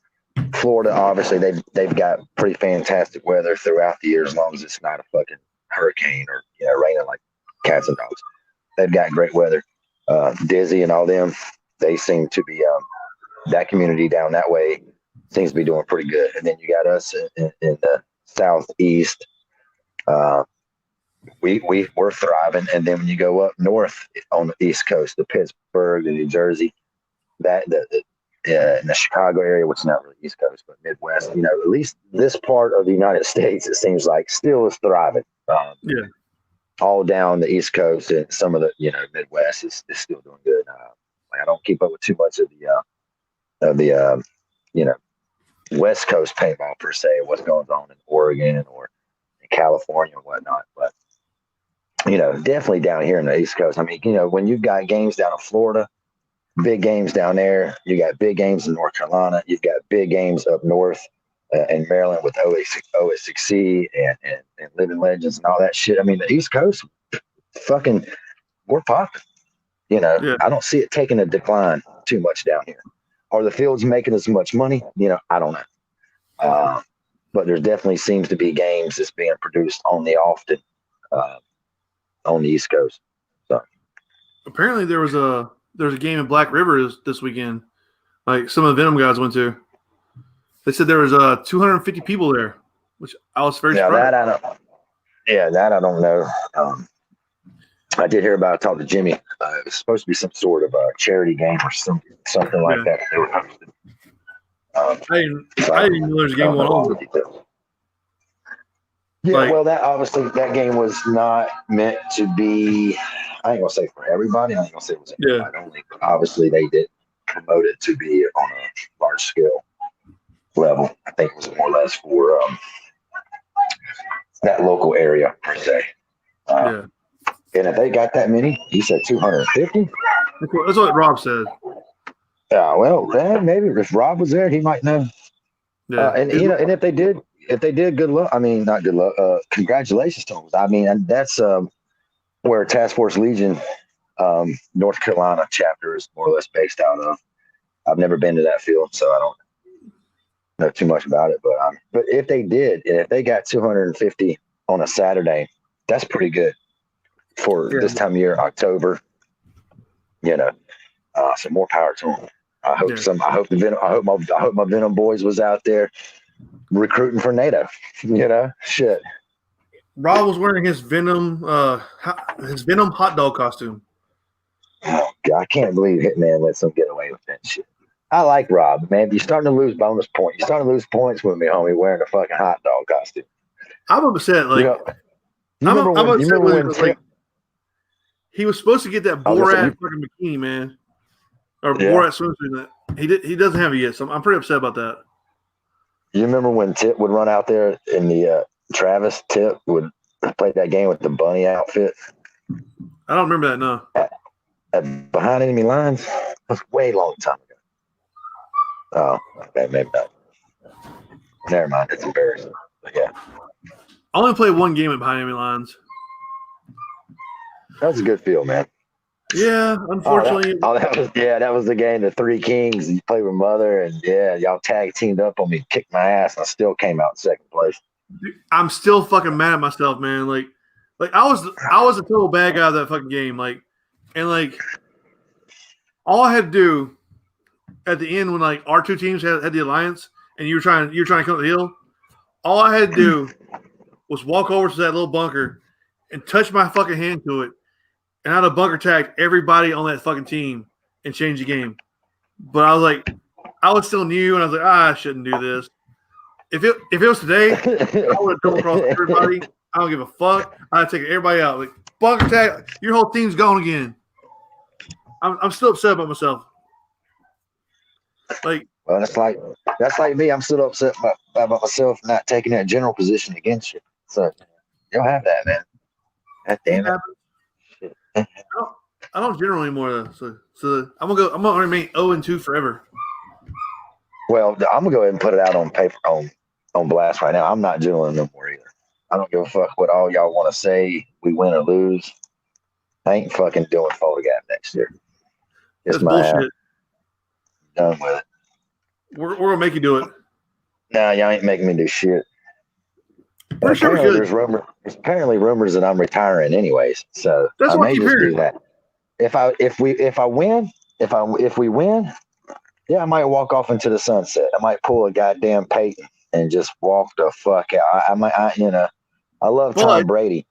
Speaker 2: Florida, obviously, they've got pretty fantastic weather throughout the year, as long as it's not a fucking hurricane or raining like cats and dogs. They've got great weather. Dizzy and all them, they seem to be that community down that way seems to be doing pretty good. And then you got us in the southeast. We're thriving, and then when you go up north on the East Coast, the Pittsburgh, the New Jersey, in the Chicago area, which is not really East Coast, but Midwest, at least this part of the United States, it seems like still is thriving.
Speaker 1: Yeah.
Speaker 2: All down the East Coast and some of the, Midwest is still doing good. I don't keep up with too much of the West Coast paintball per se, what's going on in Oregon or in California and whatnot. But, definitely down here in the East Coast. I mean, when you've got games down in Florida, big games down there. You got big games in North Carolina. You've got big games up north in Maryland with OS6C and Living Legends and all that shit. I mean, the East Coast, fucking, we're popping.
Speaker 1: Yeah.
Speaker 2: I don't see it taking a decline too much down here. Are the fields making as much money? I don't know. But there definitely seems to be games that's being produced on the East Coast. So
Speaker 1: Apparently there's a game in Black River this weekend. Like some of the Venom guys went to. They said there was 250 people there, which I was very surprised.
Speaker 2: That I don't know. I did hear about it. Talk to Jimmy. It was supposed to be some sort of a charity game or something like that. They were hosting.
Speaker 1: I didn't even know there was a game going on.
Speaker 2: Yeah, well, that game was not meant to be. I ain't gonna say for everybody. I ain't gonna say it was everybody only. But obviously, they did promote it to be on a large scale level. I think it was more or less for that local area per se. And if they got that many, he said 250.
Speaker 1: That's what Rob said.
Speaker 2: Yeah, well, maybe if Rob was there, he might know. Yeah, and if they did, good luck. I mean, not good luck. Congratulations to them. I mean, that's where Task Force Legion, North Carolina chapter is more or less based out of. I've never been to that field, so I don't know too much about it. But if they did, and if they got 250 on a Saturday, that's pretty good for this time of year, October. So more power to them. I hope my Venom boys was out there recruiting for NATO. Shit.
Speaker 1: Rob was wearing his Venom hot dog costume.
Speaker 2: Oh, God, I can't believe Hitman lets them get away with that shit. I like Rob, man. You're starting to lose bonus points. You're starting to lose points with me, homie, wearing a fucking hot dog costume.
Speaker 1: I'm upset. Like, he was supposed to get that Borat fucking bikini, man, or Borat swimsuit. He doesn't have it yet, so I'm pretty upset about that.
Speaker 2: You remember when Tip would run out there in the Travis Tip would play that game with the bunny outfit?
Speaker 1: I don't remember that, no.
Speaker 2: At Behind Enemy Lines? That was way long time ago. Oh, okay, maybe not. Never mind, it's embarrassing. But yeah.
Speaker 1: I only played one game at Behind Enemy Lines.
Speaker 2: That was a good feel, man.
Speaker 1: Yeah, unfortunately.
Speaker 2: That was the game. The Three Kings. You played with Mother, and y'all tag teamed up on me, kicked my ass, and I still came out in second place.
Speaker 1: I'm still fucking mad at myself, man. Like I was a total bad guy of that fucking game. And all I had to do at the end when like our two teams had the alliance and you were trying to come up the hill, all I had to do was walk over to that little bunker and touch my fucking hand to it, and I'd have bunker tagged everybody on that fucking team and change the game. But I was still new, and I was like, I shouldn't do this. If it was today, I would have double crossed everybody. I don't give a fuck. I'd take everybody out. Like bunker tag, your whole team's gone again. I'm still upset about myself.
Speaker 2: Well, that's like me. I'm still upset about myself not taking that general position against you. So you'll have that, man. God damn it.
Speaker 1: I don't general anymore though. So I'm gonna remain 0-2 forever.
Speaker 2: Well, I'm gonna go ahead and put it out on paper on blast right now. I'm not general no more either. I don't give a fuck what all y'all want to say. We win or lose. I ain't fucking doing Fulda Gap next year.
Speaker 1: That's bullshit.
Speaker 2: Done with it.
Speaker 1: We're gonna make you do it.
Speaker 2: Nah, y'all ain't making me do shit.
Speaker 1: We're sure we could.
Speaker 2: There's apparently rumors that I'm retiring anyways, so
Speaker 1: that's
Speaker 2: I
Speaker 1: what
Speaker 2: may just do that. If we win, yeah, I might walk off into the sunset. I might pull a goddamn Peyton and just walk the fuck out. I love Tom Brady,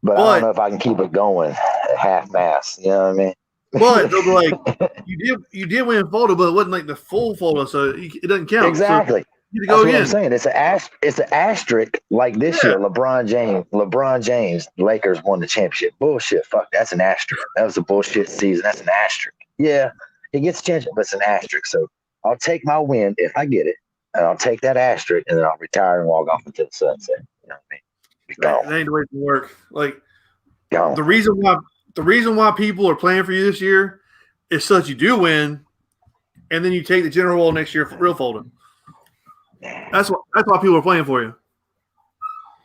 Speaker 2: but I don't know if I can keep it going at half mast. You know what I mean?
Speaker 1: But they'll be like, you did win Fulda, but it wasn't like the full Fulda, so it doesn't count.
Speaker 2: Exactly.
Speaker 1: So you need to go
Speaker 2: That's
Speaker 1: again.
Speaker 2: what I'm saying. It's an asterisk like this year. LeBron James, Lakers won the championship. Bullshit. Fuck, that's an asterisk. That was a bullshit season. That's an asterisk. Yeah, he gets a championship, but it's an asterisk. So I'll take my win if I get it, and I'll take that asterisk, and then I'll retire and walk off into the sunset. You know what I mean?
Speaker 1: That ain't the way to work. Like
Speaker 2: Gone.
Speaker 1: The reason why people are playing for you this year is so that you do win, and then you take the general role next year for real Fulda. That's why people are playing for you.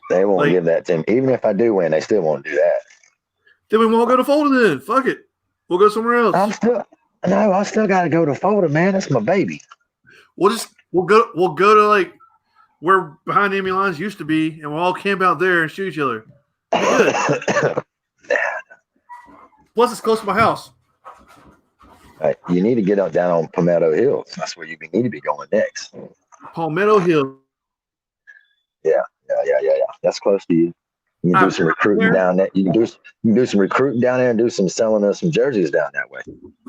Speaker 2: They won't give that to me. Even if I do win, they still won't do that.
Speaker 1: Then we won't go to Fulda then. Fuck it. We'll go somewhere else.
Speaker 2: I still gotta go to Fulda, man. That's my baby.
Speaker 1: We'll go to like where behind the enemy lines used to be, and we'll all camp out there and shoot each other. Good. Plus, it's close to my house.
Speaker 2: Right. You need to get down on Palmetto Hills. That's where you need to be going next.
Speaker 1: Palmetto Hill.
Speaker 2: Yeah. That's close to you. You can do some recruiting down there. You can do some recruiting down there and do some selling of some jerseys down that way.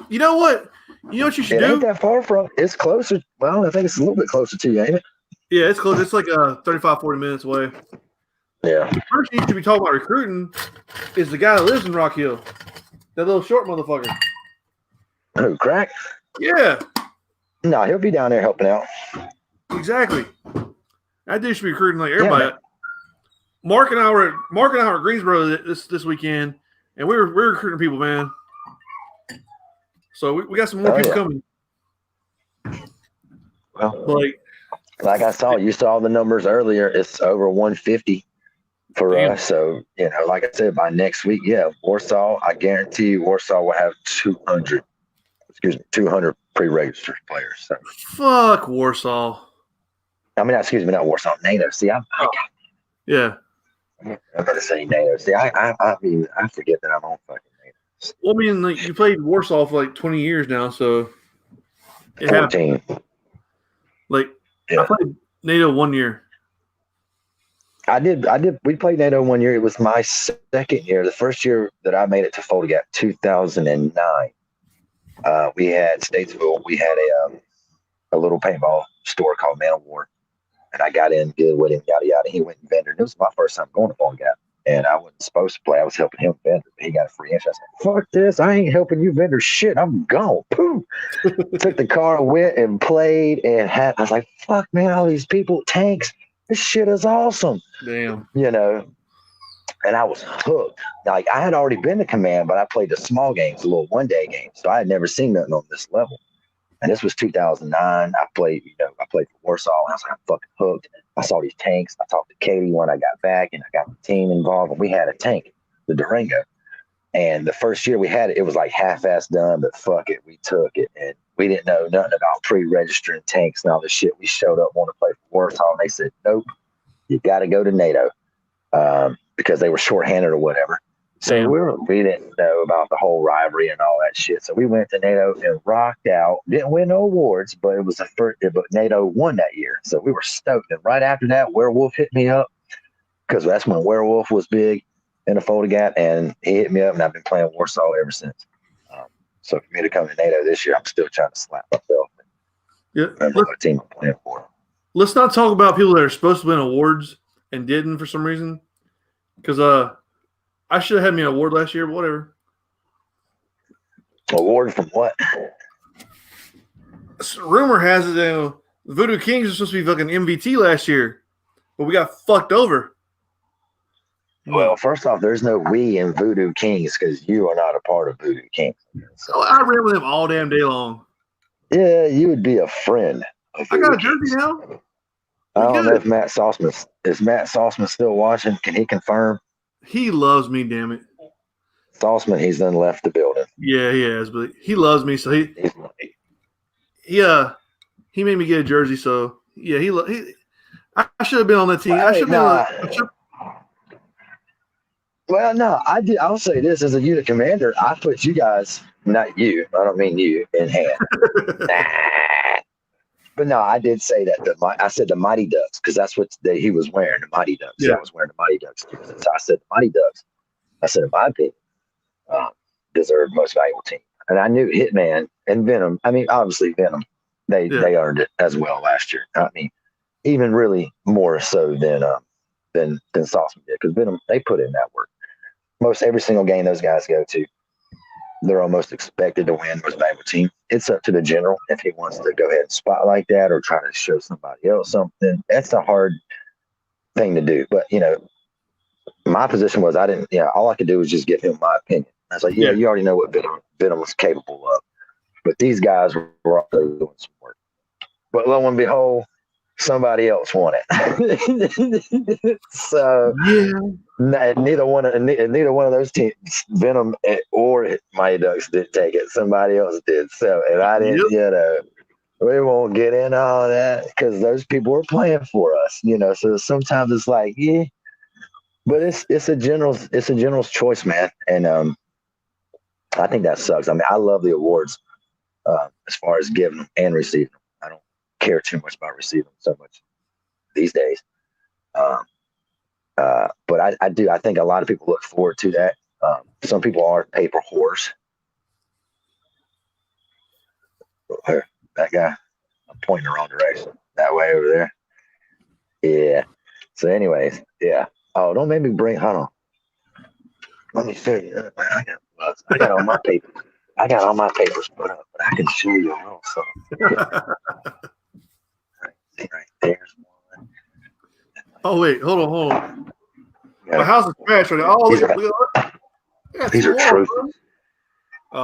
Speaker 1: You know what? You should do?
Speaker 2: It ain't that far from. It's closer. Well, I think it's a little bit closer to you, ain't it?
Speaker 1: Yeah, it's close. It's like 35, 40 minutes away.
Speaker 2: Yeah.
Speaker 1: The person you should be talking about recruiting is the guy that lives in Rock Hill. That little short motherfucker.
Speaker 2: Who, Crack?
Speaker 1: Yeah.
Speaker 2: No, he'll be down there helping out.
Speaker 1: Exactly. That dude should be recruiting like everybody. Yeah, Mark and I were at Greensboro this weekend, and we're recruiting people, man. So we got some more people coming.
Speaker 2: Well, like I saw, you saw the numbers earlier. It's over 150 for us. So, like I said, by next week, Warsaw, I guarantee you Warsaw will have 200 pre-registered players. So.
Speaker 1: Fuck Warsaw.
Speaker 2: I mean, not Warsaw, NATO. See,
Speaker 1: yeah.
Speaker 2: I'm going to say NATO. See, I forget that I'm on fucking NATO.
Speaker 1: Well, I mean, like, you played Warsaw for like 20 years now, so.
Speaker 2: 14.
Speaker 1: I played NATO 1 year.
Speaker 2: I did. We played NATO 1 year. It was my second year. The first year that I made it to Fulda Gap, 2009. We had Statesville. We had a little paintball store called Man of War. And I got in good with him, yada, yada. He went and vended. It was my first time going to Fulda Gap. And I wasn't supposed to play. I was helping him vendor. He got a free entry. I said, fuck this. I ain't helping you vendor shit. I'm gone. Pooh. Took the car, went and played. And I was like, fuck, man, all these people, tanks. This shit is awesome.
Speaker 1: Damn.
Speaker 2: And I was hooked. Like, I had already been to command, but I played the small games, the little one-day games. So I had never seen nothing on this level. And this was 2009. I played for Warsaw. And I was like, I'm fucking hooked. I saw these tanks. I talked to Katie when I got back, and I got the team involved. And we had a tank, the Durango. And the first year we had it, it was like half-assed done, but fuck it, we took it. And we didn't know nothing about pre-registering tanks and all this shit. We showed up, wanted to play for Warsaw, and they said, nope, you got to go to NATO because they were shorthanded or whatever. So we didn't know about the whole rivalry and all that shit. So we went to NATO and rocked out. Didn't win no awards, but it was the first. But NATO won that year, so we were stoked. And right after that, Werewolf hit me up because that's when Werewolf was big in the Fulda Gap, and he hit me up, and I've been playing Warsaw ever since. So for me to come to NATO this year, I'm still trying to slap myself.
Speaker 1: Yeah,
Speaker 2: remember what team I'm playing for.
Speaker 1: Let's not talk about people that are supposed to win awards and didn't for some reason, because I should have had me an award last year, but whatever.
Speaker 2: Award from what?
Speaker 1: Rumor has it, the Voodoo Kings were supposed to be fucking MVT last year, but we got fucked over.
Speaker 2: Well, first off, there's no we in Voodoo Kings because you are not a part of Voodoo Kings.
Speaker 1: So I ran with them all damn day long.
Speaker 2: Yeah, you would be a friend.
Speaker 1: I got a jersey now.
Speaker 2: I don't know if Matt Salzman still watching. Can he confirm?
Speaker 1: He loves me, damn it.
Speaker 2: Salzman, he's then left the building.
Speaker 1: Yeah, he has, but he loves me, so he made me get a jersey. So yeah, I should have been on that team. I should have been.
Speaker 2: Well, no, I did. I'll say this as a unit commander, I put you guys, not you. I don't mean you in hand. But no, I did say that. I said the Mighty Ducks because that's what he was wearing. The Mighty Ducks. Yeah, I was wearing the Mighty Ducks. So I said the Mighty Ducks. I said, in my opinion, deserved most valuable team. And I knew Hitman and Venom. I mean, obviously Venom. They earned it as well last year. I mean, even really more so than Salzman did because Venom, they put in that work. Most every single game those guys go to, they're almost expected to win most valuable team. It's up to the general if he wants to go ahead and spotlight that or try to show somebody else something. That's a hard thing to do. But, my position was all I could do was just give him my opinion. I was like, you already know what Venom was capable of. But these guys were also doing some work. But lo and behold, somebody else won it. So neither one of those teams, Venom or Mighty Ducks, did take it. Somebody else did. So, and I didn't, we won't get into all that because those people were playing for us, So sometimes it's like, but it's a general's choice, man, and I think that sucks. I mean, I love the awards as far as giving them and receiving them. I don't care too much about receiving them so much these days. But I do. I think a lot of people look forward to that. Some people are paper whores. That guy, I'm pointing the wrong direction. That way over there. Yeah. So, anyways, yeah. Oh, don't make me hold on. Let me show you. I got all my papers. I got all my papers put up, but I can show you a little something. Right there's one.
Speaker 1: Oh wait, hold on. My house is trash right now. Oh, look.
Speaker 2: These are trophies.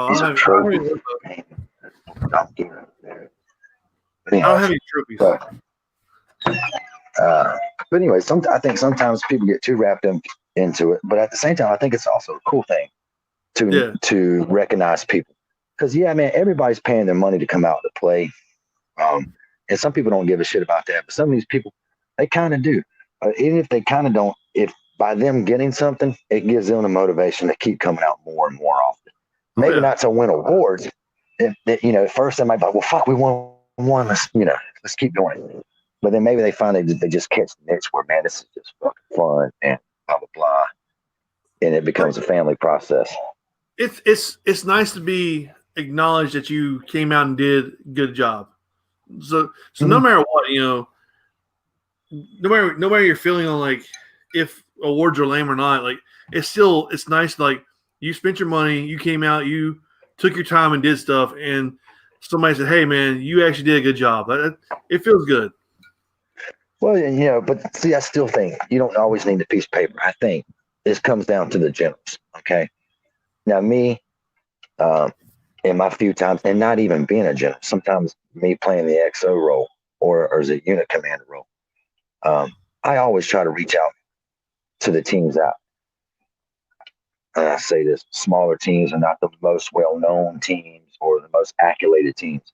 Speaker 1: These are trophies.
Speaker 2: Don't give it there.
Speaker 1: I don't have any trophies.
Speaker 2: But anyway, I think sometimes people get too wrapped into it, but at the same time, I think it's also a cool thing to recognize people. Because man, everybody's paying their money to come out to play, and some people don't give a shit about that. But some of these people, they kind of do. Even if they kind of don't, if by them getting something, it gives them the motivation to keep coming out more and more often. Maybe not to win awards. At first they might be like, well, fuck, we won one. Let's keep doing it. But then maybe they find they just catch the niche where, man, this is just fucking fun and blah, blah, blah. And it becomes a family process.
Speaker 1: It's nice to be acknowledged that you came out and did a good job. So no matter what, no matter your feeling on like if awards are lame or not, like it's nice. Like you spent your money, you came out, you took your time and did stuff. And somebody said, hey man, you actually did a good job. It feels good.
Speaker 2: Well, but see, I still think you don't always need a piece of paper. I think this comes down to the generals. Okay. Now, me, in my few times, and not even being a general, sometimes me playing the XO role or as a unit commander role, I always try to reach out to the teams out. I say this, smaller teams are not the most well-known teams or the most accoladed teams.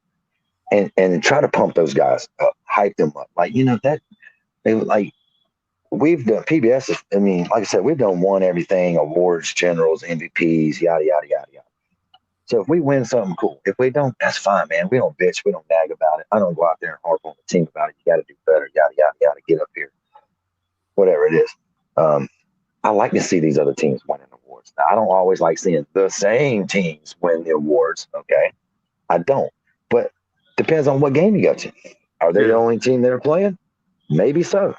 Speaker 2: And try to pump those guys up, hype them up. Like, that they like we've done PBS. I mean, like I said, we've won everything, awards, generals, MVPs, yada, yada, yada, yada. So if we win something, cool. If we don't, that's fine, man. We don't bitch. We don't nag about it. I don't go out there and harp on the team about it. You got to do better, yada, yada, yada, get up here, whatever it is. I like to see these other teams winning awards. Now, I don't always like seeing the same teams win the awards, okay? I don't. But depends on what game you go to. Are they the only team they're playing? Maybe so.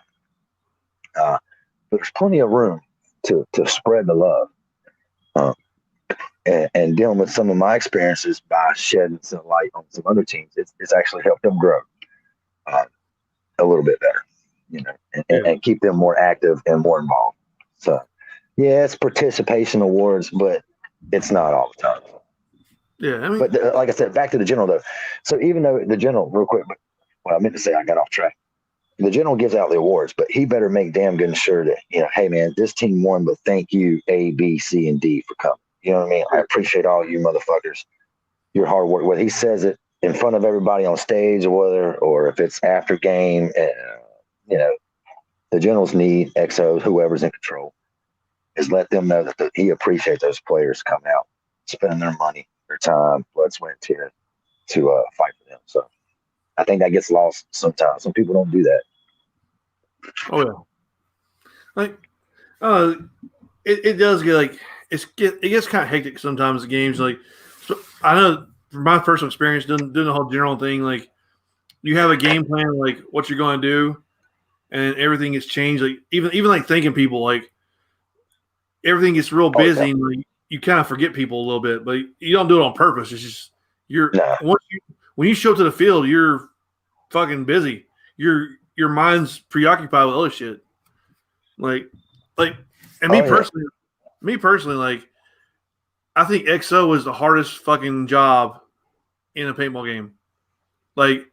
Speaker 2: But there's plenty of room to spread the love. And dealing with some of my experiences by shedding some light on some other teams, it's actually helped them grow a little bit better, and keep them more active and more involved. So, yeah, it's participation awards, but it's not all the time.
Speaker 1: Yeah, I mean,
Speaker 2: but like I said, back to the general though. So even though the general, real quick, but I meant to say I got off track. The general gives out the awards, but he better make damn good sure that, hey man, this team won, but thank you A, B, C, and D for coming. You know what I mean? I appreciate all you motherfuckers, your hard work. Whether he says it in front of everybody on stage or if it's after game, the generals need XOs, whoever's in control, is let them know that he appreciates those players coming out, spending their money, their time, blood, sweat, and tears to fight for them. So I think that gets lost sometimes. Some people don't do that.
Speaker 1: Oh yeah, like, it does get like it gets kind of hectic sometimes. The games, like, so I know from my personal experience doing the whole general thing, like you have a game plan, like what you're going to do, and everything gets changed. Like even like thinking people, like everything gets real busy, and like, you kind of forget people a little bit, but you don't do it on purpose. It's just when you show up to the field, you're fucking busy. Your mind's preoccupied with other shit. Like, and me personally, like, I think XO is the hardest fucking job in a paintball game. Like,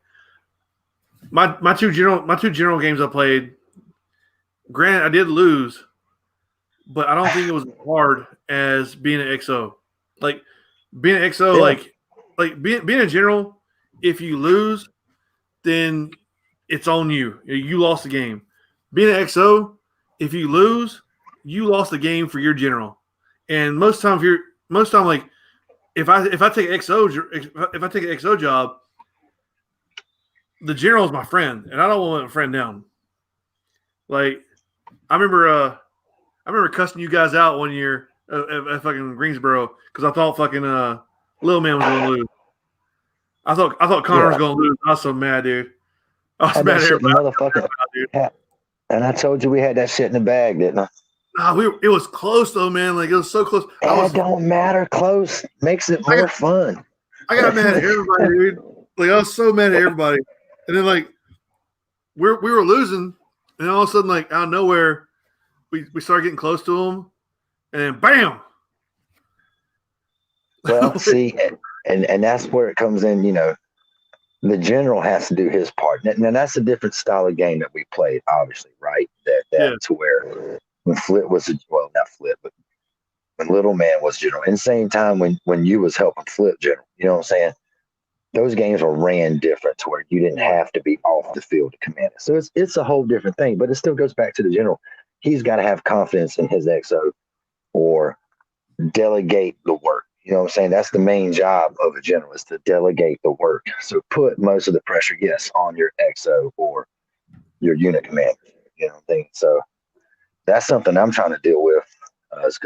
Speaker 1: my two general games I played, granted I did lose, but I don't think it was as hard as being an XO. Like being an XO, like being a general, if you lose, then it's on you. You lost the game. Being an XO, if you lose, you lost the game for your general. And most time, like if I take an XO job, the general is my friend, and I don't want to let my friend down. Like I remember cussing you guys out one year at fucking Greensboro because I thought fucking Little Man was going to lose. I thought Connor was going to lose. I was so mad, dude. I was mad at everybody.
Speaker 2: And I told you we had that shit in the bag, didn't I?
Speaker 1: Nah, it was close though, man. Like it was so close.
Speaker 2: It don't matter. Close makes it more fun.
Speaker 1: I got mad at everybody, dude. Like I was so mad at everybody. And then like we were losing, and all of a sudden, like out of nowhere, we started getting close to them, and then bam.
Speaker 2: Well, see, and that's where it comes in. The general has to do his part. Now that's a different style of game that we played, obviously, right? To where when Flip was not Flip, but when Little Man was general, and same time when you was helping Flip general, you know what I'm saying? Those games were ran different to where you didn't have to be off the field to command it. So it's a whole different thing, but it still goes back to the general. He's got to have confidence in his XO or delegate the work. You know what I'm saying? That's the main job of a general, is to delegate the work. So put most of the pressure, yes, on your XO or your unit commander. You know what I'm saying? So that's something I'm trying to deal with, because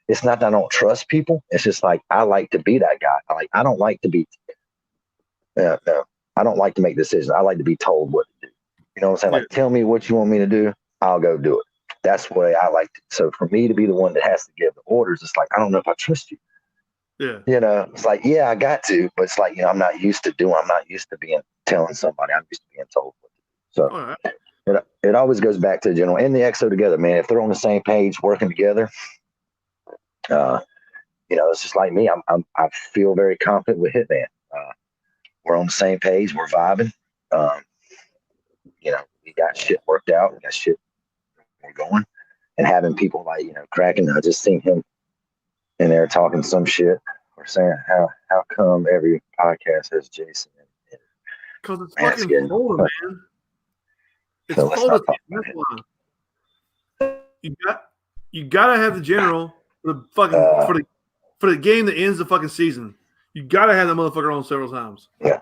Speaker 2: it's not that I don't trust people. It's just like I like to be that guy. I don't like to be. No, I don't like to make decisions. I like to be told what to do. You know what I'm saying? Like, tell me what you want me to do. I'll go do it. That's the way I like it. So for me to be the one that has to give the orders, it's like, I don't know if I trust you.
Speaker 1: Yeah.
Speaker 2: It's like, yeah, I got to, but it's like, I'm not used to telling somebody. I'm used to being told what to do. So it always goes back to the general and the XO together, man. If they're on the same page, working together, it's just like me. I feel very confident with Hitman. We're on the same page. We're vibing. We got shit worked out. We got shit we're going. And having people like, Kraken, I just seen him and they're talking some shit or saying how come every podcast has Jason in it?
Speaker 1: Because it's
Speaker 2: Man,
Speaker 1: fucking Fulda, man. It's
Speaker 2: So let's
Speaker 1: Fulda.
Speaker 2: not talk about
Speaker 1: That's
Speaker 2: it.
Speaker 1: why. You gotta have the general for the fucking for the game that ends the fucking season. You gotta have that motherfucker on several times.
Speaker 2: Yeah.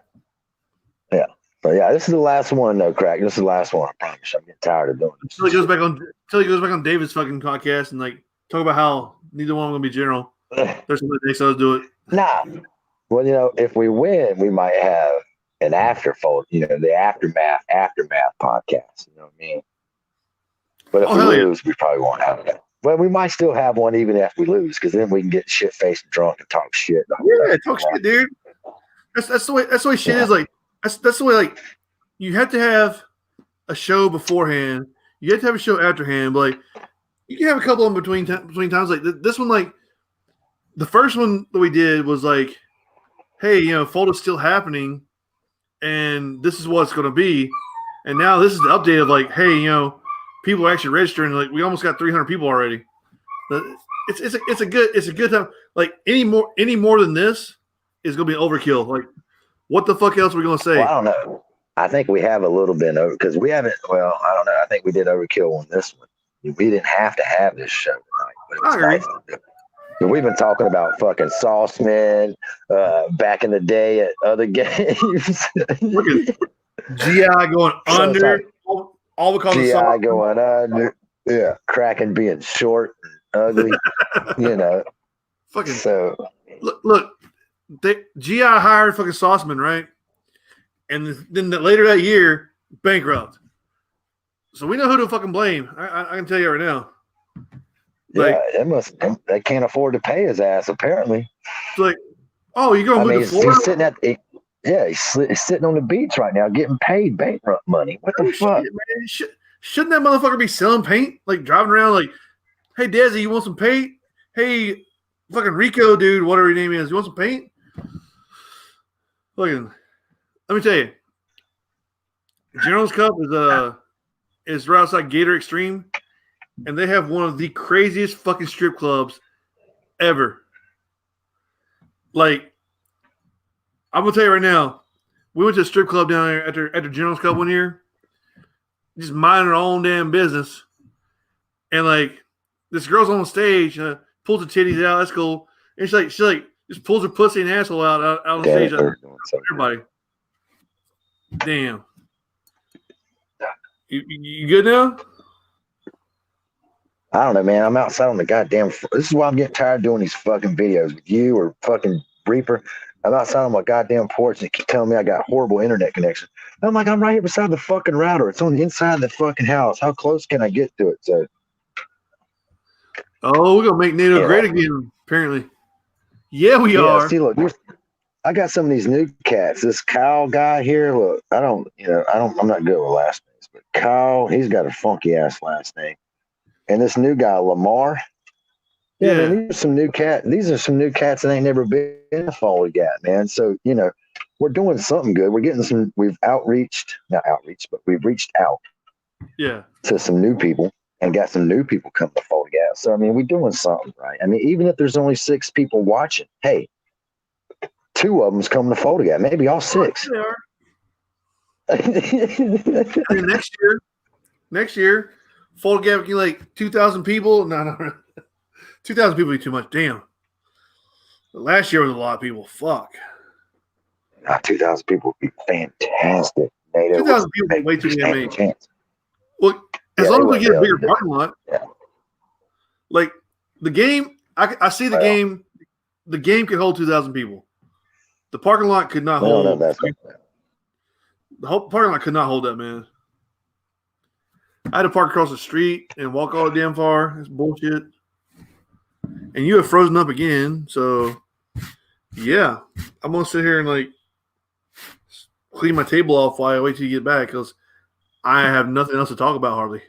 Speaker 2: But yeah, this is the last one though, Crack. This is the last one. I promise. I'm getting tired of doing this.
Speaker 1: Until he goes back on David's fucking podcast and like talk about how neither one of them gonna be general. There's somebody that makes us do it.
Speaker 2: Nah. Well, if we win, we might have an afterfold, the aftermath podcast. You know what I mean? But if we lose, we probably won't have that. But we might still have one even if we lose, because then we can get shit faced and drunk and talk shit.
Speaker 1: Yeah, talk shit, dude. That's the way shit is. Like that's the way. Like you have to have a show beforehand. You have to have a show afterhand. But like you can have a couple of them between times. Like this one, like the first one that we did was like, hey, Fulda's still happening, and this is what it's going to be. And now this is the update of like, hey, people are actually registering. Like we almost got 300 people already. It's a good time. Like any more than this is going to be overkill. Like what the fuck else are we going to say?
Speaker 2: Well, I don't know. I think we have a little bit over because we haven't. Well, I don't know. I think we did overkill on this one. We didn't have to have this show tonight, but it was nice to do. And we've been talking about fucking Sauceman back in the day at other games.
Speaker 1: GI going under. All because
Speaker 2: GI
Speaker 1: of
Speaker 2: going under. Yeah, Kraken being short and ugly.
Speaker 1: Fucking
Speaker 2: so
Speaker 1: look. GI hired fucking Sauceman, right? And then later that year, bankrupt. So we know who to fucking blame. I can tell you right now.
Speaker 2: Like, yeah, they can't afford to pay his ass, apparently.
Speaker 1: It's like, oh, you're going to move to Florida?
Speaker 2: He's sitting he's sitting on the beach right now getting paid bankrupt money. What the fuck?
Speaker 1: Shit, man. Shouldn't that motherfucker be selling paint? Like driving around like, hey, Desi, you want some paint? Hey, fucking Rico, dude, whatever your name is, you want some paint? Look, let me tell you, General's Cup is right outside Gator Extreme, and they have one of the craziest fucking strip clubs ever. Like, I'm gonna tell you right now, we went to a strip club down there after General's Cup one year, just minding our own damn business, and like this girl's on stage, pulls her titties out, that's cool, and she just pulls her pussy and asshole out on stage, everybody. Damn. You good now?
Speaker 2: I don't know, man. I'm outside on the goddamn. This is why I'm getting tired of doing these fucking videos with you or fucking Reaper. I'm outside on my goddamn porch and they keep telling me I got horrible internet connection. I'm like, I'm right here beside the fucking router. It's on the inside of the fucking house. How close can I get to it? So,
Speaker 1: we're gonna make Nato great again. Apparently, we are.
Speaker 2: See, look, I got some of these new cats. This Kyle guy here. Look, I'm not good with last names, but Kyle, he's got a funky ass last name. And this new guy, Lamar. Yeah, man, these are some new cats that ain't never been a Fulda Gap, man. So, we're doing something good. We're getting we've not outreached, but we've reached out to some new people and got some new people coming to Fulda Gap. So, I mean, we're doing something right. I mean, even if there's only 6 people watching, hey, 2 of them's coming to Fulda Gap, maybe all 6.
Speaker 1: They are. I mean, next year, Fulda Gap get like 2,000 people. No, 2,000 people would be too much. Damn. Last year was a lot of people. Fuck.
Speaker 2: 2,000 people would be fantastic.
Speaker 1: 2,000 people way too many. Well, as long as we get a bigger parking lot.
Speaker 2: Yeah.
Speaker 1: Like the game, I see the game. The game could hold 2,000 people. The parking lot could not hold. The whole parking lot could not hold that, man. I had to park across the street and walk all the damn far. That's bullshit. And you have frozen up again, so yeah, I'm gonna sit here and like clean my table off while I wait till you get back because I have nothing else to talk about hardly.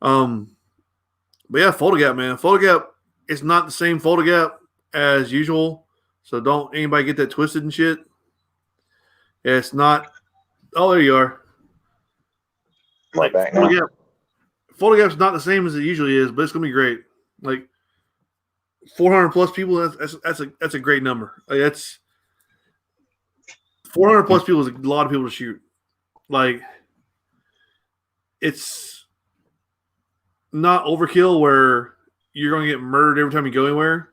Speaker 1: But yeah, Fulda Gap, man. Fulda Gap is not the same Fulda Gap as usual, so don't anybody get that twisted and shit. It's not. Oh, there you are.
Speaker 2: Like
Speaker 1: Fulda Gap's not the same as it usually is, but it's gonna be great. Like 400 plus people. That's a great number. Like, that's 400 plus people is a lot of people to shoot. Like, it's not overkill where you're going to get murdered every time you go anywhere,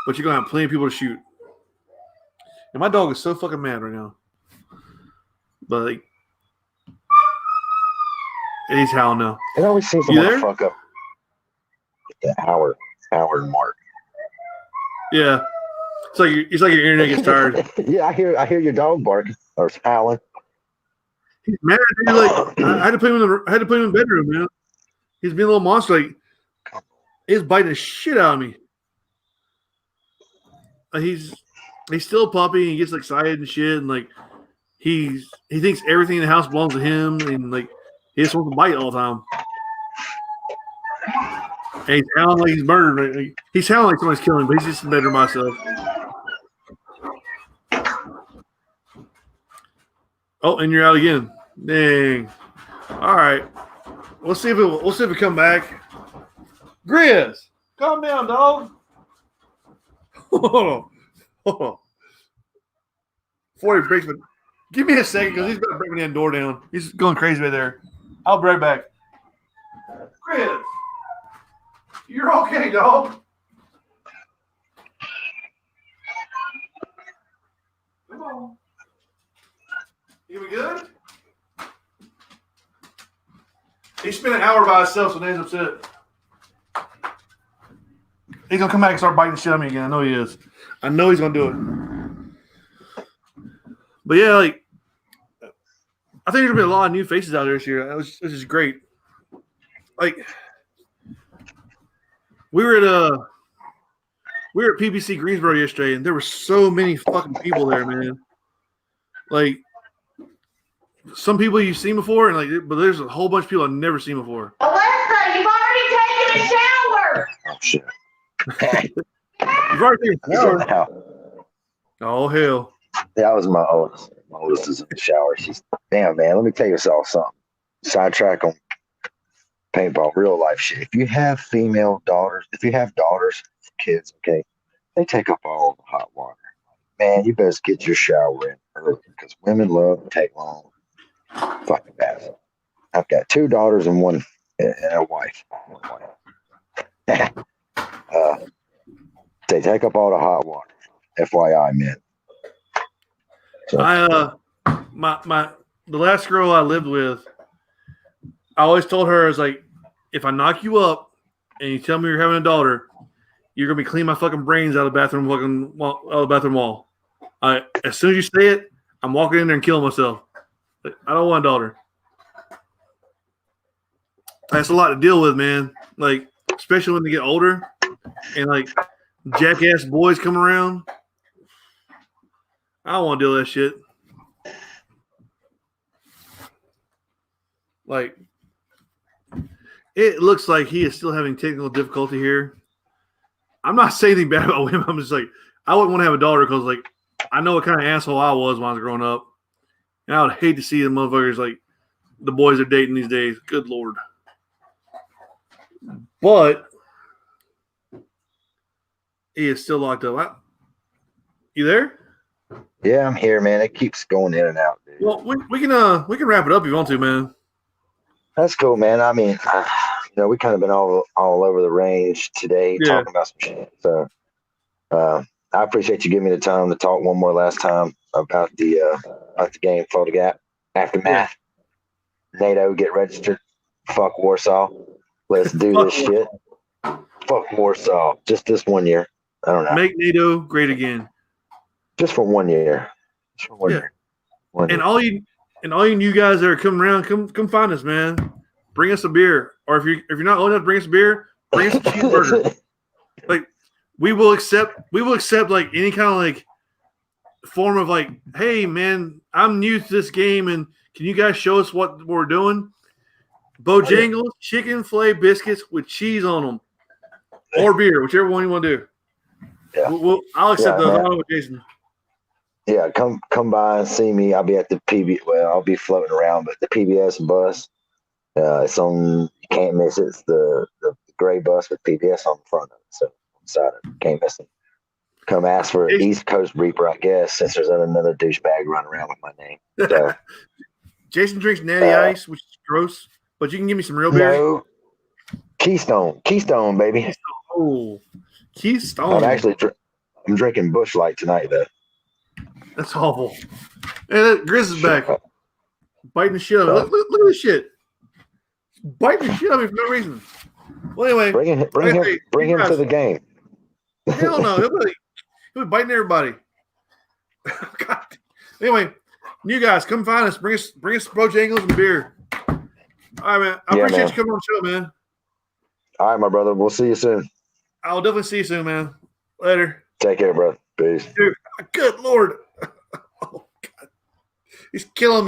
Speaker 1: but you're going to have plenty of people to shoot. And my dog is so fucking mad right now. But like, he's howling now.
Speaker 2: It always seems to
Speaker 1: You
Speaker 2: want to
Speaker 1: there?
Speaker 2: fuck up the hour mark.
Speaker 1: Yeah. It's like your internet gets tired.
Speaker 2: Yeah, I hear your dog barking or howling.
Speaker 1: He's mad, dude. Like, I had to put him in the bedroom, man. He's being a little monster. Like, he's biting the shit out of me. He's still a puppy. And he gets excited and shit, and like he thinks everything in the house belongs to him, and like he just wants to bite all the time. And he's howling like he's murdered. Like, he's howling like somebody's killing him, but he's just in the bedroom by himself. Oh, and you're out again. Dang. All right. We'll see if it come back. Grizz, calm down, dog. Hold on. Before he breaks me, give me a second because he's about to break my damn door down. He's going crazy right there. I'll be right back. Grizz, you're okay, dog. Come on. You be good? He spent an hour by himself, so now he's upset. He's gonna come back and start biting the shit out of me again. I know he is. I know he's gonna do it. But yeah, like I think there's gonna be a lot of new faces out there this year. This is great. Like we were at PBC Greensboro yesterday, and there were so many fucking people there, man. Like some people you've seen before, and like, but there's a whole bunch of people I've never seen before.
Speaker 3: Alexa, you've already taken a shower.
Speaker 2: Oh shit!
Speaker 1: You've already taken a shower. Oh hell!
Speaker 2: That was my oldest. My oldest is in the shower. She's damn man. Let me tell you something. Sidetrack on paintball, real life shit. If you have daughters, kids, okay, they take up all the hot water. Man, you best get your shower in early because women love to take long fucking baths. I've got 2 daughters and a wife. They take up all the hot water. FYI, man. So,
Speaker 1: The last girl I lived with, I always told her, I was like, if I knock you up and you tell me you're having a daughter, you're gonna be cleaning my fucking brains out of the bathroom wall. As soon as you say it, I'm walking in there and killing myself. I don't want a daughter. That's a lot to deal with, man. Like, especially when they get older and like jackass boys come around. I don't want to deal with that shit. Like, it looks like he is still having technical difficulty here. I'm not saying anything bad about him. I'm just like, I wouldn't want to have a daughter because, like, I know what kind of asshole I was when I was growing up. And I would hate to see the motherfuckers like the boys are dating these days. Good Lord. But he is still locked up. You there?
Speaker 2: yeah, I'm here, man. It keeps going in and out, dude.
Speaker 1: Well, we can wrap it up if you want to, man.
Speaker 2: That's cool, man. I mean, we kind of been all over the range today talking about some shit. So I appreciate you giving me the time to talk one more last time about the game, Fulda Aftermath. Yeah. Nato, get registered. Fuck Warsaw. Let's do this shit. Fuck Warsaw. Just this 1 year. I don't know.
Speaker 1: Make NATO great again.
Speaker 2: Just for 1 year. Just for 1 year.
Speaker 1: And all you new guys that are coming around, come find us, man. Bring us a beer, or if you're not old enough to bring us a beer, bring us a cheeseburger. Like we will accept like any kind of like form of like, hey man, I'm new to this game, and can you guys show us what we're doing? Bojangles, chicken fillet biscuits with cheese on them, or beer, whichever one you want to do.
Speaker 2: Yeah.
Speaker 1: I'll accept those. I'll with Jason.
Speaker 2: Yeah, come by and see me. I'll be at the PB. Well, I'll be floating around, but the PBS bus. It's on. You can't miss it. It's the gray bus with PBS on the front of it. So cider. Can't miss them. Come ask for an East Coast Reaper, I guess, since there's another douchebag running around with my name. So,
Speaker 1: Jason drinks Natty Ice, which is gross, but you can give me some real beer.
Speaker 2: no, Keystone, baby.
Speaker 1: Oh, Keystone.
Speaker 2: I'm drinking Bush Light tonight, though.
Speaker 1: That's awful. Hey, Grizz is back. Biting the shit out of me. Look at this shit. Biting the shit out of me for no reason. Well, anyway.
Speaker 2: Bring him to the game.
Speaker 1: Hell no. He'll be biting everybody. God. Anyway, you guys, come find us. Bring us Bojangles and beer. All right, man. I appreciate you coming on the show, man.
Speaker 2: All right, my brother. We'll see you soon.
Speaker 1: I'll definitely see you soon, man. Later.
Speaker 2: Take care, brother. Peace.
Speaker 1: Dude, good Lord. Oh, God. He's killing me.